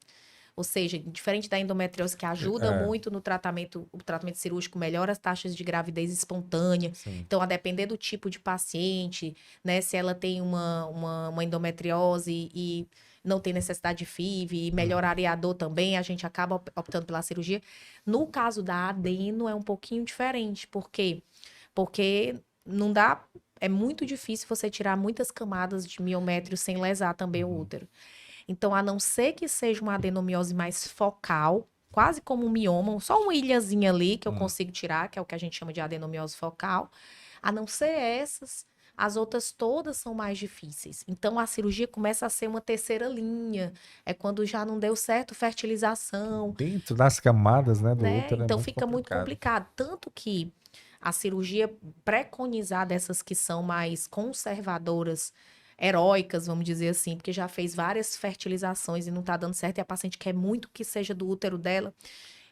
Ou seja, diferente da endometriose que ajuda muito no tratamento, o tratamento cirúrgico melhora as taxas de gravidez espontânea. Sim. Então, a depender do tipo de paciente, né? Se ela tem uma endometriose e não tem necessidade de FIV, e melhoraria a dor também, a gente acaba optando pela cirurgia. No caso da adeno, é um pouquinho diferente. Por quê? Porque não dá... É muito difícil você tirar muitas camadas de miométrio sem lesar também o útero. Então, a não ser que seja uma adenomiose mais focal, quase como um mioma, só uma ilhazinha ali que eu consigo tirar, que é o que a gente chama de adenomiose focal. A não ser essas, as outras todas são mais difíceis. Então, a cirurgia começa a ser uma terceira linha. É quando já não deu certo fertilização. Dentro das camadas, né, do Né? útero Então, é muito fica muito complicado. Tanto que a cirurgia preconizada, essas que são mais conservadoras, heróicas, vamos dizer assim, porque já fez várias fertilizações e não tá dando certo, e a paciente quer muito que seja do útero dela.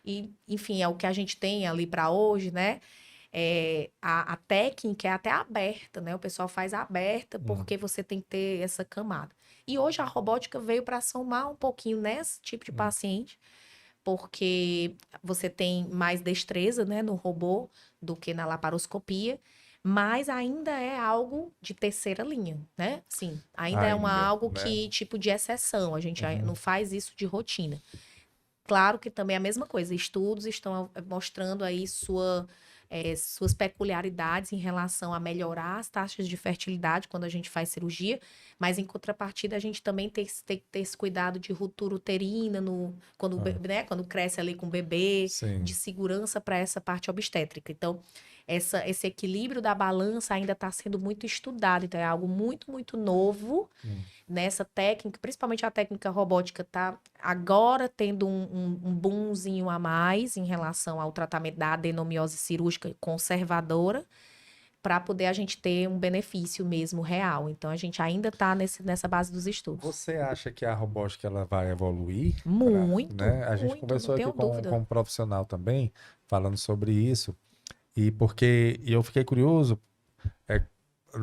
E, enfim, é o que a gente tem ali para hoje, né? A técnica é até aberta, né? O pessoal faz aberta porque você tem que ter essa camada. E hoje a robótica veio para somar um pouquinho nesse tipo de paciente, porque você tem mais destreza, né, no robô do que na laparoscopia, mas ainda é algo de terceira linha, né? Sim, ainda é algo né? que, tipo, de exceção, a gente não faz isso de rotina. Claro que também é a mesma coisa, estudos estão mostrando aí suas peculiaridades em relação a melhorar as taxas de fertilidade quando a gente faz cirurgia, mas em contrapartida a gente também tem que ter esse cuidado de ruptura uterina quando, né, quando cresce ali com o bebê, de segurança para essa parte obstétrica. Então, esse equilíbrio da balança ainda está sendo muito estudado, então é algo muito, muito novo nessa técnica, principalmente a técnica robótica está agora tendo um boomzinho a mais em relação ao tratamento da adenomiose cirúrgica conservadora, para poder a gente ter um benefício mesmo real. Então, a gente ainda está nessa base dos estudos. Você acha que a robótica ela vai evoluir? Muito, né? A gente muito, conversou não aqui tenho com dúvida. um profissional também, falando sobre isso, e eu fiquei curioso,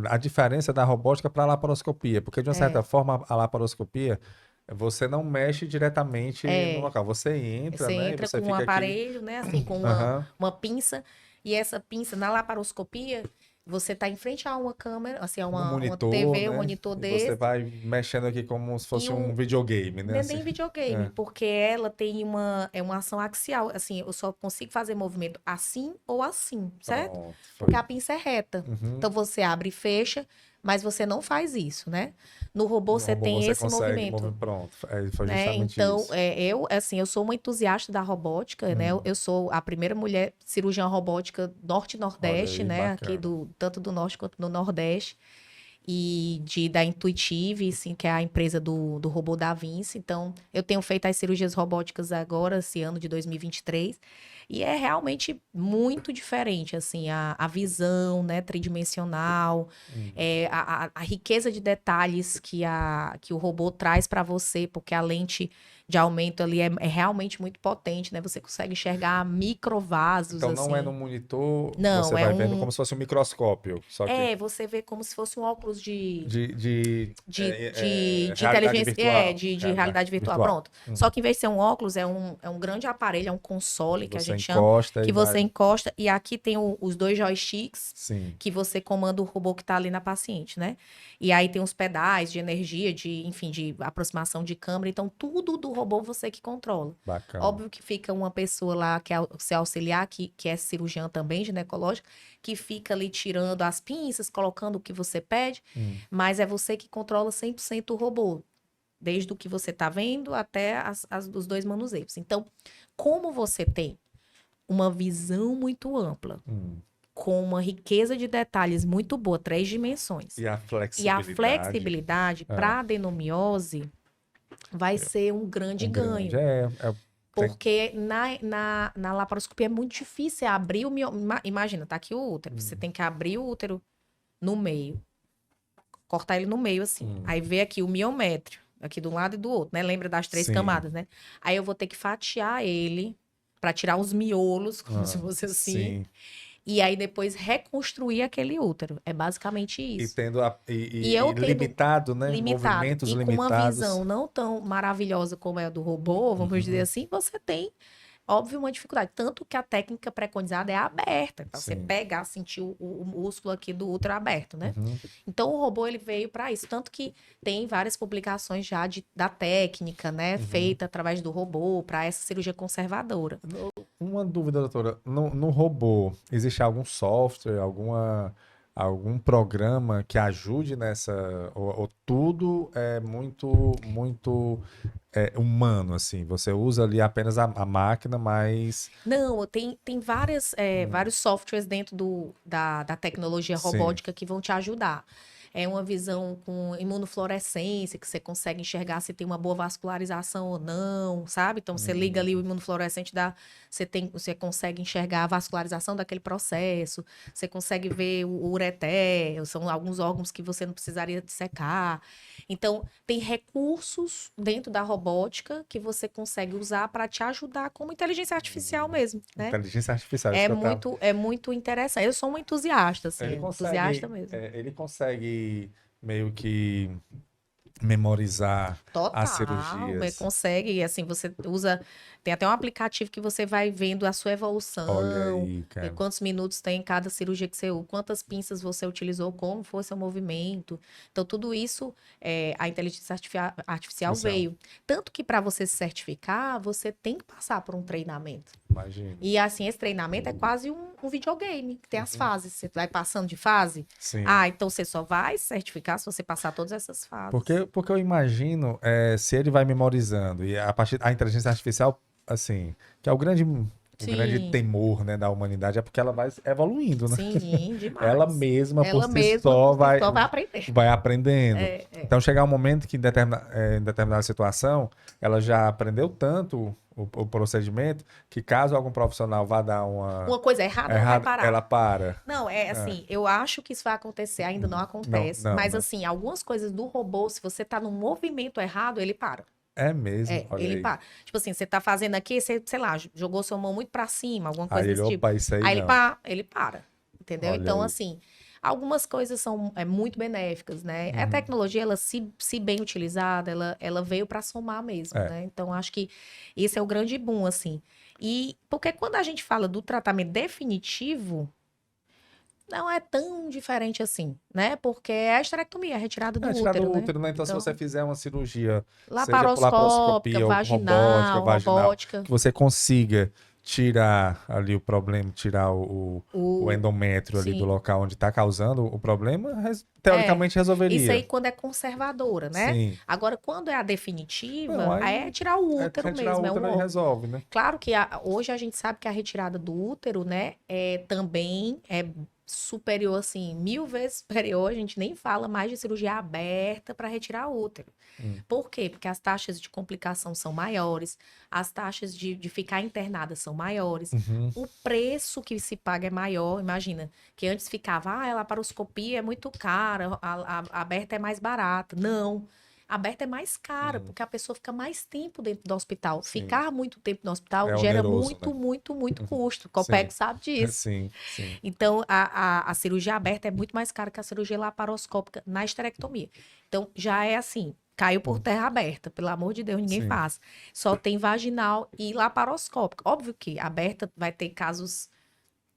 a diferença da robótica para a laparoscopia, porque de uma certa forma a laparoscopia você não mexe diretamente no local, você entra, Você né? E entra você com um fica aqui. aparelho, né? Assim, com uma pinça. E essa pinça, na laparoscopia, você tá em frente a uma câmera, assim, a No uma monitor, TV, um né? monitor E você desse. vai mexendo aqui como se fosse um videogame, né? Não é Assim. nem videogame, porque ela tem uma ação axial. Assim, eu só consigo fazer movimento assim ou assim, certo? Pronto, Porque a pinça é reta. Então, você abre e fecha, mas você não faz isso, né? No robô, você tem você esse consegue movimento. Pronto, foi Né? justamente Então, isso. eu sou uma entusiasta da robótica, né? Eu sou a primeira mulher cirurgiã robótica norte e nordeste, Olha aí, né? Aqui bacana. tanto do norte quanto do nordeste. E da Intuitive, assim, que é a empresa do robô Da Vinci. Então, eu tenho feito as cirurgias robóticas agora, esse ano de 2023. E é realmente muito diferente, assim, a visão, né, tridimensional, a riqueza de detalhes que o robô traz para você, porque a lente de aumento ali é realmente muito potente, né? Você consegue enxergar microvasos, Então não é assim. no monitor, Não, você vai vendo como se fosse um microscópio, só que você vê como se fosse um óculos de realidade inteligência, virtual. de realidade virtual. Pronto. Só que em vez de ser um óculos, é um grande aparelho, é um console que a Você gente chama, encosta que e você vai. encosta, e aqui tem os dois joysticks Sim, que você comanda o robô que está ali na paciente, né? E aí tem os pedais de energia, enfim, de aproximação de câmera. Então, tudo do robô você que controla. bacana. Óbvio que fica uma pessoa lá, que é o seu auxiliar, que é cirurgião também, ginecológico, que fica ali tirando as pinças, colocando o que você pede, mas é você que controla 100% o robô. Desde o que você está vendo até os dois manuseios. Então, como você tem uma visão muito ampla, com uma riqueza de detalhes muito boa, 3 dimensões. E a E a flexibilidade. flexibilidade para adenomiose vai ser um grande ganho. Porque na laparoscopia é muito difícil abrir o mioma. Imagina, tá aqui o útero. Você tem que abrir o útero no meio. Cortar ele no meio, assim. Aí vê aqui o miométrio, aqui de um lado e do outro, né? Lembra das 3 camadas, né? Aí eu vou ter que fatiar ele para tirar os miolos, como se fosse assim. Sim. e aí depois reconstruir aquele útero. É basicamente E isso. tendo E eu tendo limitado, né? limitado Movimentos e com uma limitados. visão não tão maravilhosa como é a do robô, vamos dizer assim, você tem, óbvio, uma dificuldade. Tanto que a técnica preconizada é aberta, para você Sim. pegar, sentir o músculo aqui do útero aberto, né? Uhum. Então o robô ele veio para isso, tanto que tem várias publicações já da técnica, né, feita através do robô para essa cirurgia conservadora. Uma dúvida, doutora. No robô, existe algum software, algum programa que ajude nessa. Ou tudo é muito humano, assim? Você usa ali apenas a máquina, mas. Não, tem vários softwares dentro da tecnologia Sim. robótica que vão te ajudar. É uma visão com imunofluorescência, que você consegue enxergar se tem uma boa vascularização ou não, sabe? Então, você liga ali o imunofluorescente, você consegue enxergar a vascularização daquele processo, você consegue ver o ureter, são alguns órgãos que você não precisaria dissecar. Então, tem recursos dentro da robótica que você consegue usar para te ajudar como inteligência artificial mesmo, né? Inteligência artificial. É isso que eu tava- muito interessante. Eu sou uma entusiasta, assim, Ele entusiasta consegue, mesmo. ele consegue meio que memorizar as Total, cirurgias. consegue, assim, você usa, tem até um aplicativo que você vai vendo a sua Olha evolução, aí, cara. quantos minutos tem em cada cirurgia que você usa, quantas pinças você utilizou, como foi seu movimento. Então, tudo isso, a inteligência artificial Artificial. veio. Tanto que para você se certificar, você tem que passar por um treinamento. Imagina. E assim, esse treinamento é quase um videogame, que tem as fases. Você vai passando de fase. Sim. Ah, então você só vai se certificar se você passar todas essas fases. Porque eu imagino, se ele vai memorizando, e a partir a inteligência artificial, assim, que é o grande Sim. temor, né, da humanidade, é porque ela vai evoluindo, né? Sim, demais. Ela mesma, Ela por si mesma, só, por si só vai aprender. vai aprendendo. É. Então, chegar um momento que em determinada situação, ela já aprendeu tanto o procedimento, que caso algum profissional vá dar Uma coisa errada, ela vai parar. ela para. Não, assim, eu acho que isso vai acontecer, ainda não acontece. não, mas não. assim, algumas coisas do robô, se você tá num movimento errado, ele para. É mesmo, olha Ele aí. para. Tipo assim, você tá fazendo aqui, você, sei lá, jogou sua mão muito pra cima, alguma coisa Aí desse ele, tipo. opa, isso aí Aí não. ele para. Entendeu? Olha Então, aí. assim, algumas coisas são muito benéficas, né? A tecnologia, ela se bem utilizada, ela veio para somar mesmo, É. né? Então, acho que esse é o grande boom, assim. E porque quando a gente fala do tratamento definitivo, não é tão diferente assim, né? Porque é a esterectomia, a retirada do Tirar do útero, né? útero, né? Então, se Então, você fizer uma cirurgia, seja por laparoscópica, laparoscopia ou vaginal, vaginal, robótica. que você consiga tirar ali o problema, tirar o endométrio ali do sim. local onde está causando o problema, teoricamente resolveria. Isso aí quando é conservadora, né? Sim. Agora, quando é a definitiva, Não, aí aí é tirar o útero retirar mesmo. o útero é e um resolve, né? Claro que hoje a gente sabe que a retirada do útero, né, também é superior, assim, 1000 vezes superior. A gente nem fala mais de cirurgia aberta para retirar o útero. Por quê? Porque as taxas de complicação são maiores, as taxas de ficar internada são maiores, o preço que se paga é maior. Imagina, que antes ficava, a laparoscopia é muito cara, a aberta é mais barata. Não. A aberta é mais cara, porque a pessoa fica mais tempo dentro do hospital. Sim. Ficar muito tempo no hospital É gera oneroso, muito custo. O Copec sabe disso. Sim, sim. Então, a cirurgia aberta é muito mais cara que a cirurgia laparoscópica na esterectomia. Então, já é assim, caiu por terra aberta, pelo amor de Deus, ninguém Sim. faz. Só tem vaginal e laparoscópica. Óbvio que a aberta vai ter casos,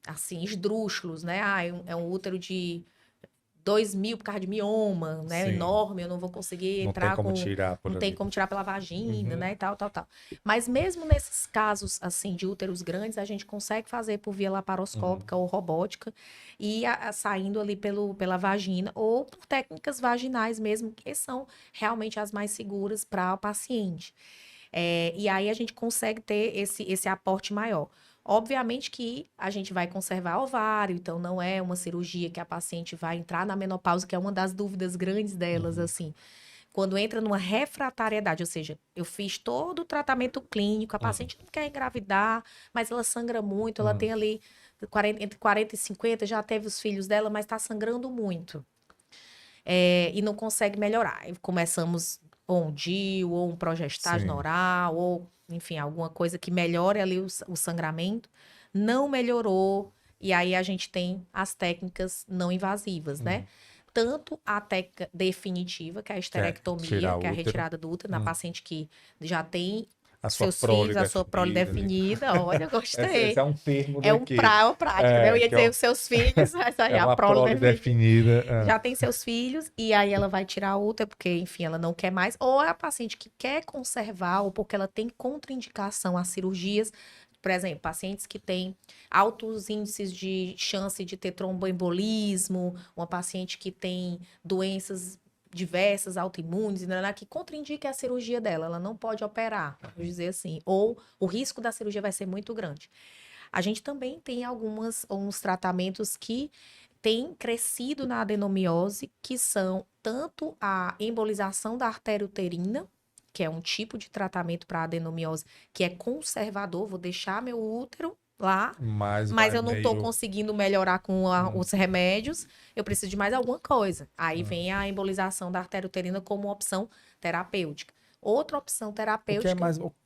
assim, esdrúxulos, né? É um útero de 2.000 por causa de mioma, né? Sim. Enorme, eu não vou conseguir Não entrar tem como com... tirar por Não tem ali. como tirar pela vagina, né? E tal. Mas mesmo nesses casos, assim, de úteros grandes, a gente consegue fazer por via laparoscópica ou robótica e saindo ali pela vagina ou por técnicas vaginais mesmo, que são realmente as mais seguras para o paciente. E aí a gente consegue ter esse aporte maior. Obviamente que a gente vai conservar ovário, então não é uma cirurgia que a paciente vai entrar na menopausa, que é uma das dúvidas grandes delas, assim. Quando entra numa refratariedade, ou seja, eu fiz todo o tratamento clínico, a paciente não quer engravidar, mas ela sangra muito, ela tem ali entre 40 e 50, já teve os filhos dela, mas está sangrando muito. E não consegue melhorar. Aí começamos ou um DIU, ou um progestágeno Sim. oral, ou, enfim, alguma coisa que melhore ali o sangramento. Não melhorou. E aí a gente tem as técnicas não invasivas, né? Tanto a técnica definitiva, que é a esterectomia, tirar o que é a útero. retirada do útero, na paciente que já tem A sua seus prole filhos, a sua prole definida, definida. Olha, gostei. Esse é um termo É daqui. uma prática, né? Eu ia que é dizer os seus filhos, mas aí é a uma prole prole definida. definida. Já tem seus filhos, e aí ela vai tirar o útero, porque, enfim, ela não quer mais. Ou é a paciente que quer conservar, ou porque ela tem contraindicação a cirurgias. Por exemplo, pacientes que têm altos índices de chance de ter tromboembolismo, uma paciente que tem doenças diversas, autoimunes, que contraindica a cirurgia dela, ela não pode operar, vamos dizer assim. Ou o risco da cirurgia vai ser muito grande. A gente também tem uns tratamentos que têm crescido na adenomiose, que são tanto a embolização da artéria uterina, que é um tipo de tratamento para adenomiose que é conservador, vou deixar meu útero lá, mas eu não estou conseguindo melhorar com os remédios, eu preciso de mais alguma coisa. Aí vem a embolização da artéria uterina como opção terapêutica. Outra opção terapêutica...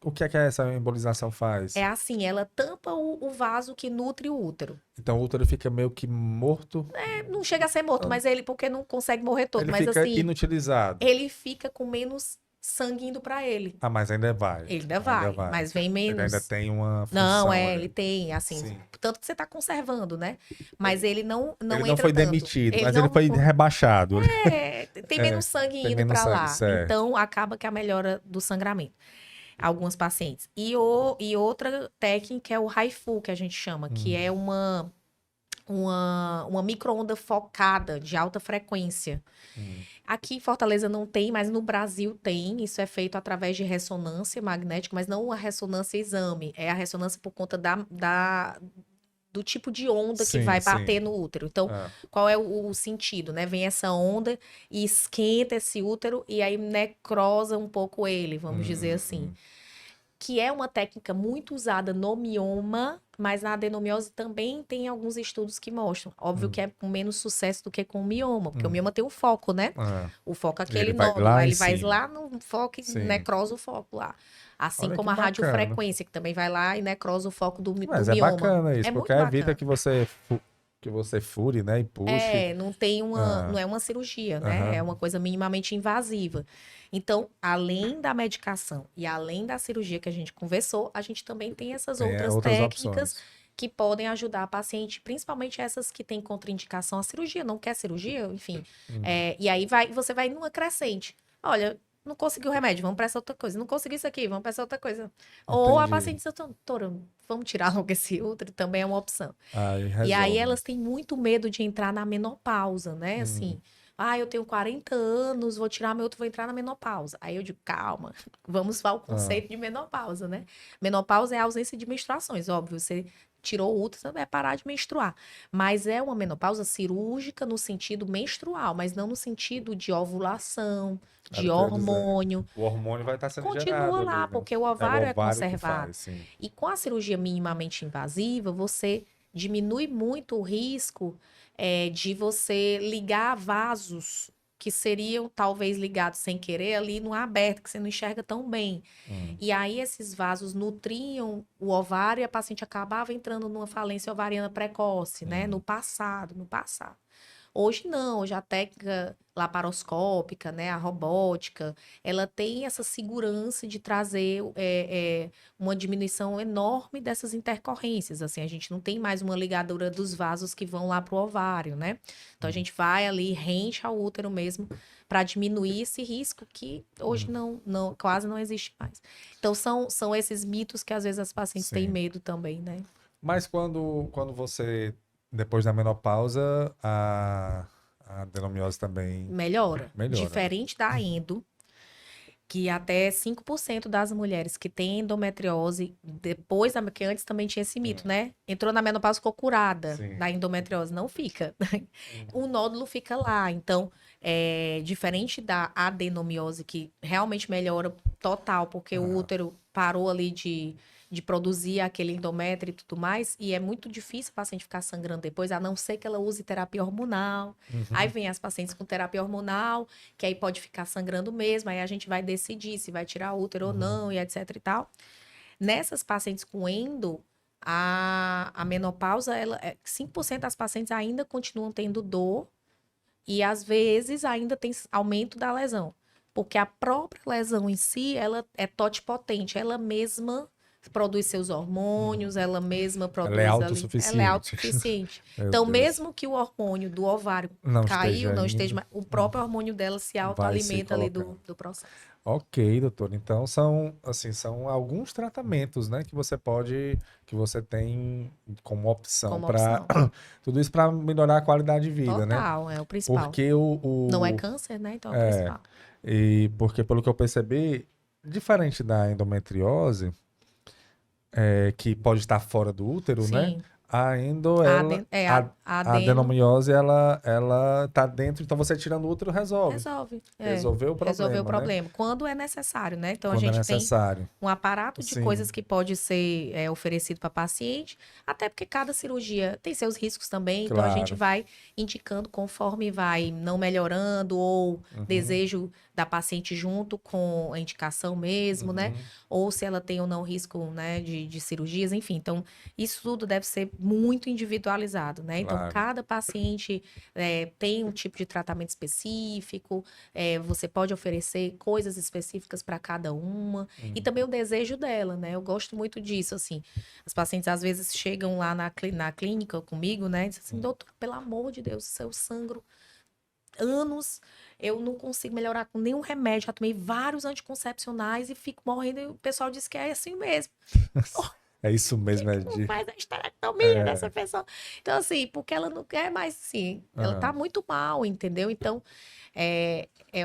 O que é que essa embolização faz? É assim, ela tampa o vaso que nutre o útero. Então o útero fica meio que morto? Não chega a ser morto, mas ele, porque não consegue morrer todo. Ele mas fica assim, inutilizado. ele fica com menos sangue indo para ele. Ah, mas ainda vai. Ele ainda vai, mas vem menos. Ele ainda tem uma função. Não, ali. ele tem, assim, Sim. tanto que você está conservando, né? Mas ele não Ele entra não foi tanto. demitido, Ele mas não ele foi rebaixado. tem menos sangue tem indo menos para sangue, lá. certo. Então, acaba que a melhora do sangramento. Algumas pacientes. E outra técnica é o HIFU, que a gente chama, que é uma micro-onda focada de alta frequência. Aqui em Fortaleza não tem, mas no Brasil tem. Isso é feito através de ressonância magnética, mas não a ressonância exame. É a ressonância por conta do tipo de onda que vai bater no útero. Então, qual é o sentido, né? Vem essa onda e esquenta esse útero e aí necrosa um pouco ele, vamos dizer assim. Que é uma técnica muito usada no mioma, mas na adenomiose também tem alguns estudos que mostram. Óbvio que é com menos sucesso do que com o mioma, porque o mioma tem um foco, né? O foco é aquele nódulo, ele vai lá no foco e necrosa o foco lá. Assim como a radiofrequência, que também vai lá e necrosa o foco do mioma. Mas é bacana isso, porque evita bacana. que você fure, né, e puxe. Não é uma cirurgia, né? É uma coisa minimamente invasiva. Então, além da medicação e além da cirurgia que a gente conversou, a gente também tem essas outras técnicas opções que podem ajudar a paciente, principalmente essas que têm contraindicação à cirurgia, não quer cirurgia, enfim. E aí você vai numa crescente. Olha, não conseguiu o remédio, vamos para essa outra coisa. Não conseguiu isso aqui, vamos para essa outra coisa. Ou a paciente diz, doutora, vamos tirar logo esse útero, também é uma opção. E aí elas têm muito medo de entrar na menopausa, né? Assim, eu tenho 40 anos, vou tirar meu útero, vou entrar na menopausa. Aí eu digo, calma, vamos para o conceito de menopausa, né? Menopausa é a ausência de menstruações, óbvio, você tirou o útero, você vai parar de menstruar. Mas é uma menopausa cirúrgica no sentido menstrual, mas não no sentido de ovulação, de hormônio. O hormônio vai estar sendo gerado. Continua lá, ali, né? porque o ovário é conservado. Faz, e com a cirurgia minimamente invasiva, você diminui muito o risco de você ligar vasos que seriam talvez ligados sem querer ali no aberto, que você não enxerga tão bem. E aí esses vasos nutriam o ovário e a paciente acabava entrando numa falência ovariana precoce, né? No passado. Hoje não, hoje a técnica laparoscópica, né, a robótica, ela tem essa segurança de trazer uma diminuição enorme dessas intercorrências. Assim, a gente não tem mais uma ligadura dos vasos que vão lá para o ovário, né? Então a gente vai ali, rente ao útero mesmo, para diminuir esse risco que hoje quase não existe mais. Então são esses mitos que às vezes as pacientes têm medo também, né? Mas quando você... Depois da menopausa, a adenomiose também melhora. Diferente da endo, que até 5% das mulheres que têm endometriose, que antes também tinha esse mito, né? Entrou na menopausa, ficou curada da endometriose. Não fica. O nódulo fica lá. Então, diferente da adenomiose, que realmente melhora total, porque o útero parou ali de produzir aquele endométrio e tudo mais, e é muito difícil a paciente ficar sangrando depois, a não ser que ela use terapia hormonal. Aí vem as pacientes com terapia hormonal, que aí pode ficar sangrando mesmo, aí a gente vai decidir se vai tirar o útero ou não, e etc e tal. Nessas pacientes com endo, A menopausa, 5% das pacientes ainda continuam tendo dor e às vezes ainda tem aumento da lesão. Porque a própria lesão em si, ela é totipotente, ela mesma produz seus hormônios, ela mesma produz Ela é ali. autossuficiente. Ela é autossuficiente. Meu Então, Deus. mesmo que o hormônio do ovário Não caiu, não esteja ainda. mais, o próprio hormônio dela se autoalimenta ali colocando. do processo. Ok, doutor. Então são assim, são alguns tratamentos, né, que você tem como opção Como para opção. tudo isso para melhorar a qualidade de vida, né? Total, é o principal. Porque Não é câncer, né? Então é o principal. e porque pelo que eu percebi, diferente da endometriose, que pode estar fora do útero, né? Sim. A endo, A ela, aden- é, a, a a adeno adenomiose, ela tá dentro, então você tirando o útero resolve. resolve. Resolveu o problema, Resolver o né? problema. Quando é necessário, né? Então, a Quando é gente tem necessário. um aparato de Sim. coisas que pode ser oferecido para paciente, até porque cada cirurgia tem seus riscos também, então a gente Claro. vai indicando conforme vai não melhorando ou Uhum. desejo da paciente junto com a indicação mesmo, né? Ou se ela tem ou não risco, né, de cirurgias, enfim. Então, isso tudo deve ser muito individualizado, né? Então, Claro. cada paciente tem um tipo de tratamento específico, você pode oferecer coisas específicas para cada uma. E também o desejo dela, né? Eu gosto muito disso, assim. As pacientes às vezes chegam lá na clínica comigo, né? E dizem assim, doutor, pelo amor de Deus, eu sangro anos, eu não consigo melhorar com nenhum remédio, já tomei vários anticoncepcionais e fico morrendo. E o pessoal diz que é assim mesmo. É isso mesmo, Não faz a esterectomia dessa pessoa. Então, assim, porque ela não quer mais, assim, ela tá muito mal, entendeu? Então,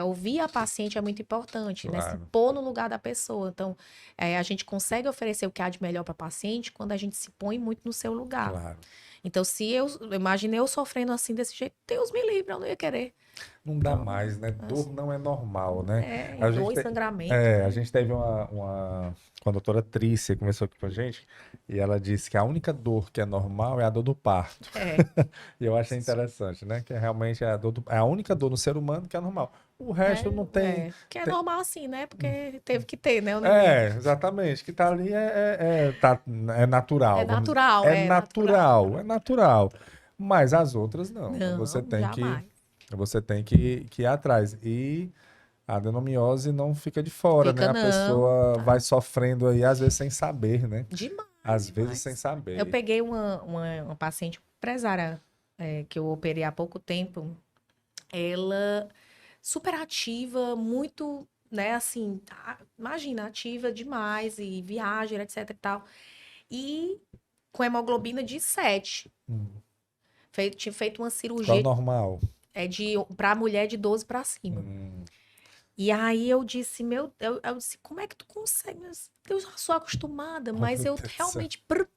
ouvir a paciente é muito importante, né? Se Claro. pôr no lugar da pessoa. Então, a gente consegue oferecer o que há de melhor para a paciente quando a gente se põe muito no seu lugar. Claro. Então, se eu imaginei eu sofrendo assim desse jeito, Deus me livre, eu não ia querer. Não dá mais, né? Dor não é normal, né? Dor e sangramento. A gente teve com a doutora Trícia, conversou aqui com a gente, e ela disse que a única dor que é normal é a dor do parto. E eu achei interessante, né? Que realmente é a única dor no ser humano que é normal. O resto não tem. Que é normal assim, né? Porque teve que ter, né? O neném. Exatamente. Que tá ali é natural. É natural, É natural, é natural. Mas as outras não. Não, Você tem jamais. você tem que ir atrás. E a adenomiose não fica de fora, né? A Não, pessoa vai sofrendo aí, às vezes sem saber, né? Demais. Às vezes demais. sem saber. Eu peguei uma paciente empresária que eu operei há pouco tempo. Ela super ativa, muito, né, assim, imagina, ativa demais e viaja, etc e tal. E com hemoglobina de 7. Tinha feito uma Qual cirurgia o normal? para mulher de 12 para cima. E aí eu disse, eu disse, como é que tu consegue? Eu já sou acostumada, mas eu realmente branca,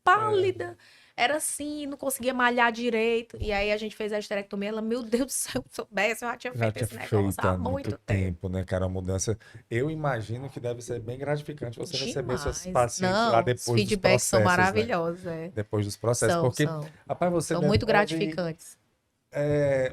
pálida. Era assim, não conseguia malhar direito. E aí a gente fez a esterectomia. Ela, meu Deus do céu, se eu soubesse, eu já tinha feito esse negócio há muito tempo. Né, cara? A mudança. Eu imagino que deve ser bem gratificante você receber seus Demais. pacientes Não, lá os depois dos feedbacks são processos, né? maravilhosos, Depois dos processos. Porque, rapaz, você são muito gratificantes.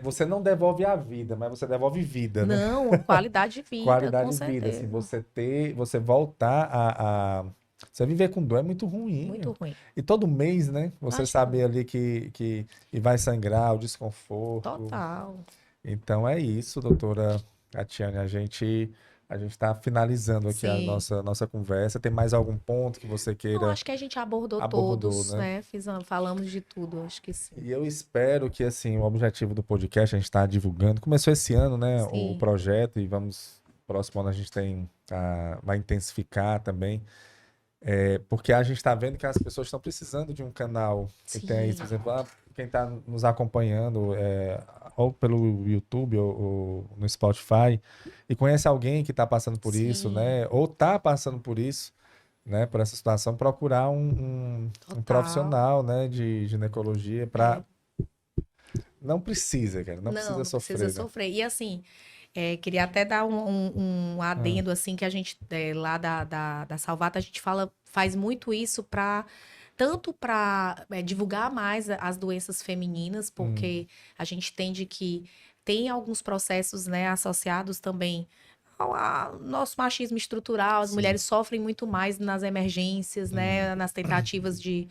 Você não devolve a vida, mas você devolve vida, né? Não, qualidade de vida, Qualidade com de vida. certeza. Assim, você voltar você viver com dor é muito ruim. Muito ruim. E todo mês, né? Você Imagina. saber ali que vai sangrar, o desconforto. Total. Então é isso, doutora Catiane. A gente está finalizando aqui a Sim. nossa conversa. Tem mais algum ponto que você Eu queira? acho que a gente abordou Abordou, todos, né? Falamos de tudo, acho que sim. E eu espero que assim o objetivo do podcast a gente está divulgando. Começou esse ano, né? Sim. O projeto e próximo ano a gente vai intensificar também. Porque a gente está vendo que as pessoas estão precisando de um canal que Sim. tem isso, por exemplo, quem está nos acompanhando ou pelo YouTube ou no Spotify e conhece alguém que está passando por Sim. isso, né? Ou está passando por isso, né? Por essa situação, procurar um profissional, né? De ginecologia para não precisa, cara, não precisa sofrer. Precisa sofrer. E assim, queria até dar um adendo, assim, que a gente, lá da Salvata, a gente faz muito isso tanto para divulgar mais as doenças femininas, porque a gente entende que tem alguns processos, né, associados também nosso machismo estrutural, as mulheres sofrem muito mais nas emergências, né? Nas tentativas de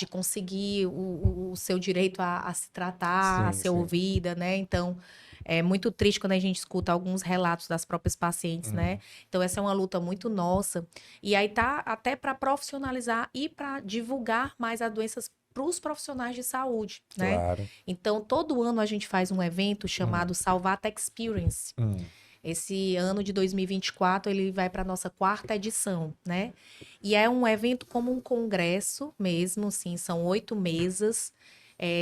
conseguir o seu direito a se tratar, a ser ouvida, né? Então, é muito triste quando a gente escuta alguns relatos das próprias pacientes, né? Então, essa é uma luta muito nossa. E aí tá até para profissionalizar e para divulgar mais as doenças para os profissionais de saúde, né? Claro. Então, todo ano a gente faz um evento chamado Salvata Experience. Esse ano de 2024, ele vai para a nossa 4ª edição, né? E é um evento como um congresso mesmo, assim, são 8 mesas,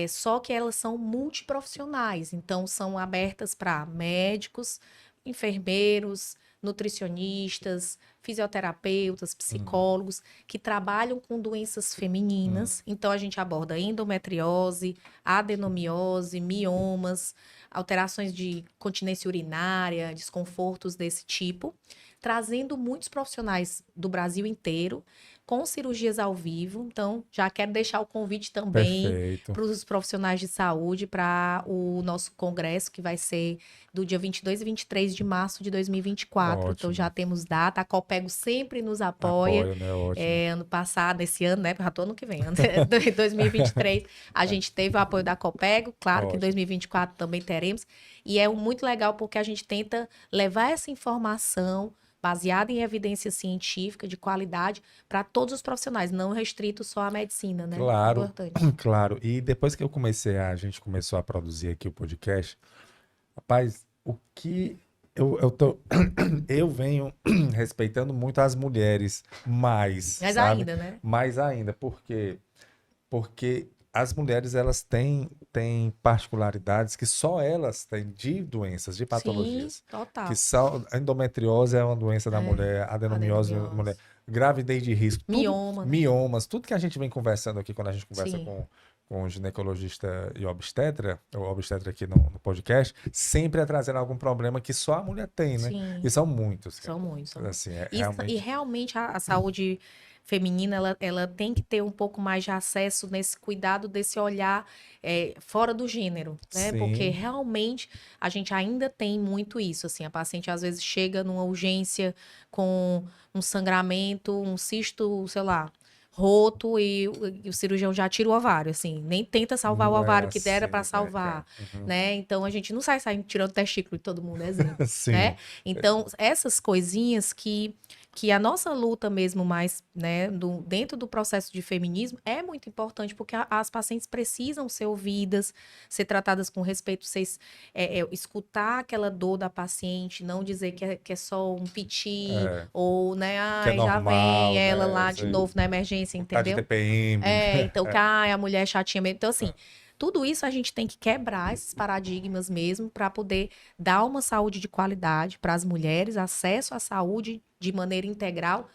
só que elas são multiprofissionais, então são abertas para médicos, enfermeiros, nutricionistas, fisioterapeutas, psicólogos, que trabalham com doenças femininas. Então, a gente aborda endometriose, adenomiose, miomas, alterações de continência urinária, desconfortos desse tipo, trazendo muitos profissionais do Brasil inteiro, com cirurgias ao vivo. Então, já quero deixar o convite também para os profissionais de saúde para o nosso congresso, que vai ser do dia 22 e 23 de março de 2024. Ótimo. Então, já temos data. A Copego sempre nos apoia. Né? Ótimo. Ano passado, esse ano, né? Já tô ano que vem, 2023, a gente teve o apoio da Copego. Claro que em 2024 também teremos. E é muito legal porque a gente tenta levar essa informação baseada em evidência científica de qualidade para todos os profissionais, não restrito só à medicina, né? Claro, importante. Claro. E depois que a gente começou a produzir aqui o podcast, rapaz, o que eu venho respeitando muito as mulheres mais sabe? Ainda, né? Mais ainda, porque as mulheres, elas têm particularidades que só elas têm de doenças, de patologias. Sim, total. Que são, a endometriose é uma doença da mulher, a adenomiose da mulher, gravidez de risco, miomas, tudo que a gente vem conversando aqui quando a gente conversa com o ginecologista e obstetra, ou obstetra aqui no podcast, sempre é trazendo algum problema que só a mulher tem, né? Sim. E são muitos. São muitos. Assim, E realmente a saúde feminina, ela tem que ter um pouco mais de acesso nesse cuidado, desse olhar fora do gênero, né? Sim. Porque realmente a gente ainda tem muito isso, assim, a paciente às vezes chega numa urgência com um sangramento, um cisto, sei lá, roto e o cirurgião já tira o ovário, assim, nem tenta salvar o ovário que dera para salvar, né? Então a gente não sai saindo tirando testículo de todo mundo, exemplo, né? Então essas coisinhas que a nossa luta mesmo mais, né, dentro do processo de feminismo é muito importante, porque as pacientes precisam ser ouvidas, ser tratadas com respeito, escutar aquela dor da paciente, não dizer que é só um piti, ou, né, que é normal, já vem ela né, lá de novo na emergência, entendeu? Tá de TPM. Então, a mulher é chatinha mesmo. Então, assim, tudo isso a gente tem que quebrar esses paradigmas mesmo para poder dar uma saúde de qualidade para as mulheres, acesso à saúde de maneira integral,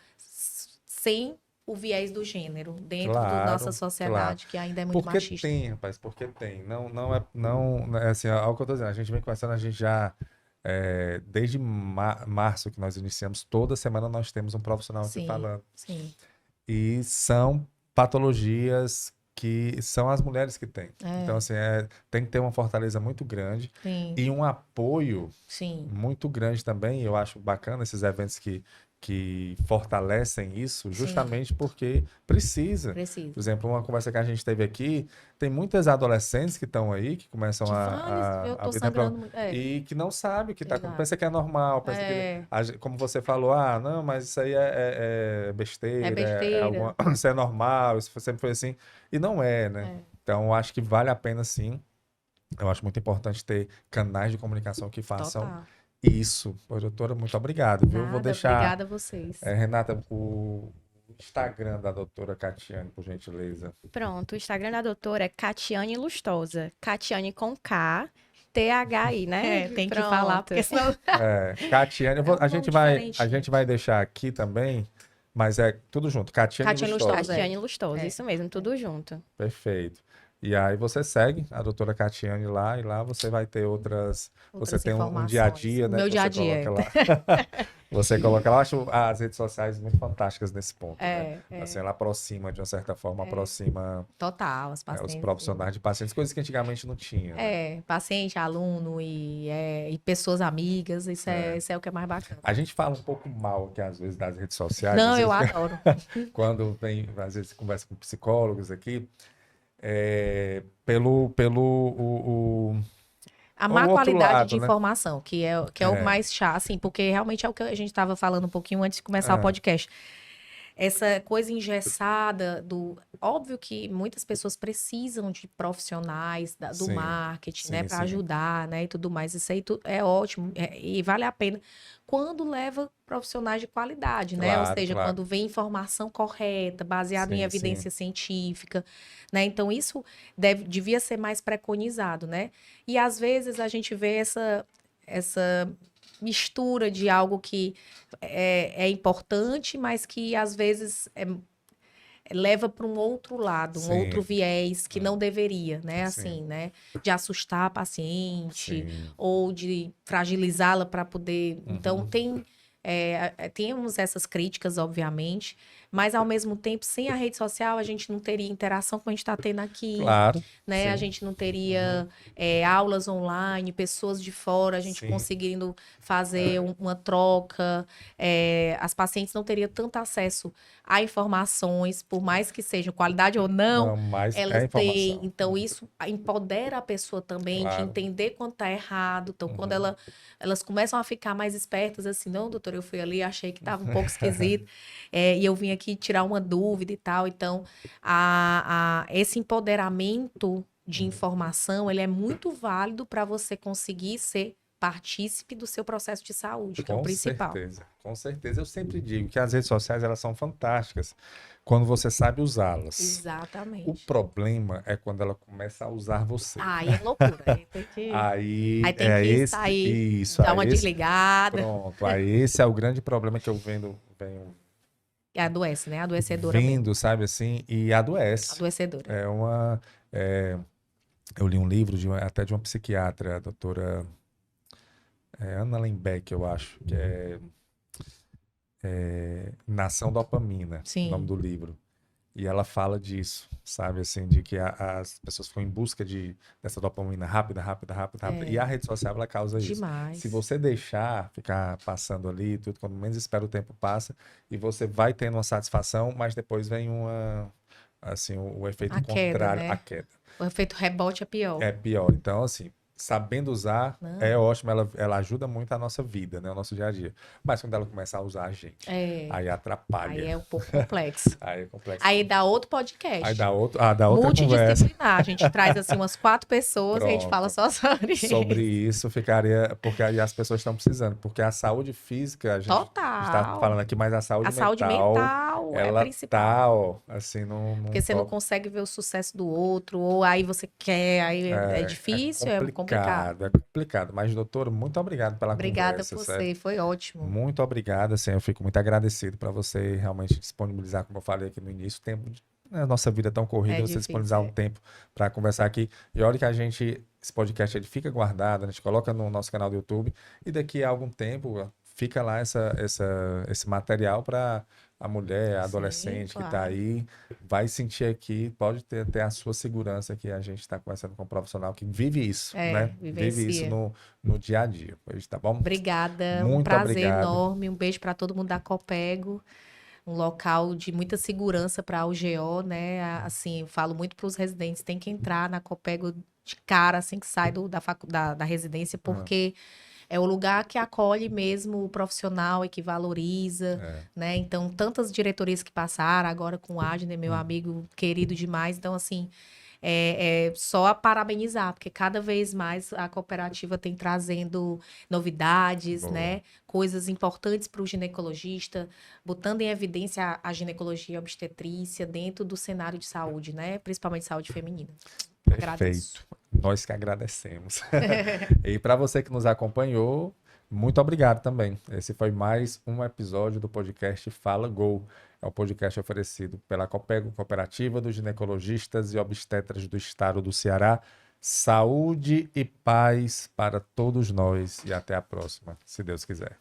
sem o viés do gênero, dentro da nossa sociedade, que ainda é muito machista. Porque tem, rapaz, porque tem. Não é assim, é o que eu tô dizendo, a gente vem conversando, a gente já, desde março que nós iniciamos, toda semana nós temos um profissional aqui falando. Sim. E são patologias que são as mulheres que têm. Então, assim, tem que ter uma fortaleza muito grande e um apoio muito grande também. Eu acho bacana esses eventos que fortalecem isso, justamente porque precisa. Por exemplo, uma conversa que a gente teve aqui, tem muitas adolescentes que estão aí, que começam a vida e que não sabem o que está acontecendo. Pensa que é normal, pensa que, como você falou, não, mas isso aí é besteira, isso é normal, isso sempre foi assim. E não é, né? Então, eu acho que vale a pena, sim. Eu acho muito importante ter canais de comunicação que façam isso. Pô, doutora, muito obrigado, viu? Vou deixar. Obrigada a vocês. Renata, o Instagram da doutora Catiane, por gentileza. Pronto, o Instagram da doutora é Catiane Lustosa. Catiane com K, THI, né? Tem que falar, porque senão... Catiane, a gente vai deixar aqui também, mas é tudo junto. Catiane Lustosa. Catiane Lustosa, isso mesmo, tudo junto. Perfeito. E aí você segue a doutora Catiane lá, e lá você vai ter outras você tem um dia a dia, né? Meu que dia a você dia. coloca lá. Você coloca lá. Eu acho as redes sociais muito fantásticas nesse ponto, né? Assim, ela aproxima, de uma certa forma, aproxima Total, os os pacientes. profissionais de pacientes, coisas que antigamente não tinha, né? Paciente, aluno e pessoas amigas, isso é o que é mais bacana. A gente fala um pouco mal aqui, às vezes, das redes sociais. Não, às eu vezes, adoro. quando vem, às vezes, conversa com psicólogos aqui, pelo A o má outro qualidade de lado, né? informação, que é o mais chato, assim, porque realmente é o que a gente estava falando um pouquinho antes de começar o podcast. Essa coisa engessada do... Óbvio que muitas pessoas precisam de profissionais do Sim, marketing, né? sim, Para sim. ajudar, né? E tudo mais. Isso aí é ótimo e vale a pena quando leva profissionais de qualidade, né? Ou Claro, seja, claro. quando vem informação correta, baseada em Sim, evidência sim. científica, né? Então, isso devia ser mais preconizado, né? E às vezes a gente vê essa mistura de algo que é importante, mas que às vezes leva para um outro lado, um outro Sim, viés que não deveria, né? sim, Assim, né? De assustar a paciente sim. ou de fragilizá-la para poder. Então, Uhum. temos essas críticas, obviamente, mas ao mesmo tempo, sem a rede social, a gente não teria interação como a gente está tendo aqui, Claro, né? A sim. gente não teria aulas online, pessoas de fora, a gente Sim. conseguindo fazer uma troca. As pacientes não teriam tanto acesso a informações, por mais que sejam qualidade ou não, Não, mas elas têm. informação. Então, isso empodera a pessoa também de Claro. entender quando está errado. Então, quando elas começam a ficar mais espertas, assim, não, doutor, eu fui ali, achei que estava um pouco esquisito, e eu vim aqui tirar uma dúvida e tal. Então, esse empoderamento de informação, ele é muito válido para você conseguir ser partícipe do seu processo de saúde, que é o principal. Com certeza. Eu sempre digo que as redes sociais, elas são fantásticas quando você sabe usá-las. Exatamente. O problema é quando ela começa a usar você. Aí é loucura. Aí tem que sair, dar uma desligada. Pronto, aí esse é o grande problema que eu venho E adoece, né? Adoecedora vendo, mesmo. sabe assim, e adoece. Adoecedora. Eu li um livro até de uma psiquiatra, a doutora Anna Lembeck, eu acho, que é Nação Dopamina, Sim. o nome do livro. E ela fala disso, sabe, assim, de que as pessoas ficam em busca dessa dopamina rápida. E a rede social, ela causa isso. Demais. Se você deixar ficar passando ali, tudo, quando menos espera o tempo passa, e você vai tendo uma satisfação, mas depois vem o efeito contrário, né? a queda. O efeito rebote é pior. É pior. Então, assim, sabendo usar, é ótimo, ela ajuda muito a nossa vida, né? O nosso dia a dia. Mas quando ela começa a usar a gente, aí atrapalha. Aí é um pouco complexo. Aí é complexo. Aí dá outro podcast. Aí dá outra multidisciplinar. A gente traz assim umas 4 pessoas e a gente fala só sobre isso. Ficaria, porque aí as pessoas estão precisando, porque a saúde física, a gente está falando aqui, mas a saúde mental, ela é principal. Tá, assim, não porque você não consegue ver o sucesso do outro, ou aí você quer, aí é difícil, é complicado. É complicado, mas doutor, muito obrigado pela conversa. Obrigada por você, foi ótimo. Muito obrigado, assim, eu fico muito agradecido para você realmente disponibilizar, como eu falei aqui no início, o tempo a nossa vida é tão corrida, você disponibilizar um tempo para conversar aqui. E olha que esse podcast ele fica guardado, a gente coloca no nosso canal do YouTube e daqui a algum tempo fica lá esse material para a mulher, a adolescente que está aí, vai sentir aqui, pode ter a sua segurança que a gente está conversando com um profissional que vive isso, né? Vive isso no dia a dia. Hoje, tá bom? Obrigada, muito um prazer obrigado. enorme, um beijo para todo mundo da Copego, um local de muita segurança para a UGO, né? Assim, eu falo muito para os residentes, tem que entrar na Copego de cara assim que sai da residência, porque é o lugar que acolhe mesmo o profissional e que valoriza, né? Então, tantas diretorias que passaram, agora com o Adner, meu amigo querido demais. Então, assim, só a parabenizar, porque cada vez mais a cooperativa tem trazendo novidades, né? Coisas importantes para o ginecologista, botando em evidência a ginecologia e a obstetrícia dentro do cenário de saúde, né? Principalmente saúde feminina. Perfeito. Nós que agradecemos. E para você que nos acompanhou, muito obrigado também. Esse foi mais um episódio do podcast Fala Gol. É um podcast oferecido pela Copego, Cooperativa dos Ginecologistas e Obstetras do Estado do Ceará. Saúde e paz para todos nós e até a próxima, se Deus quiser.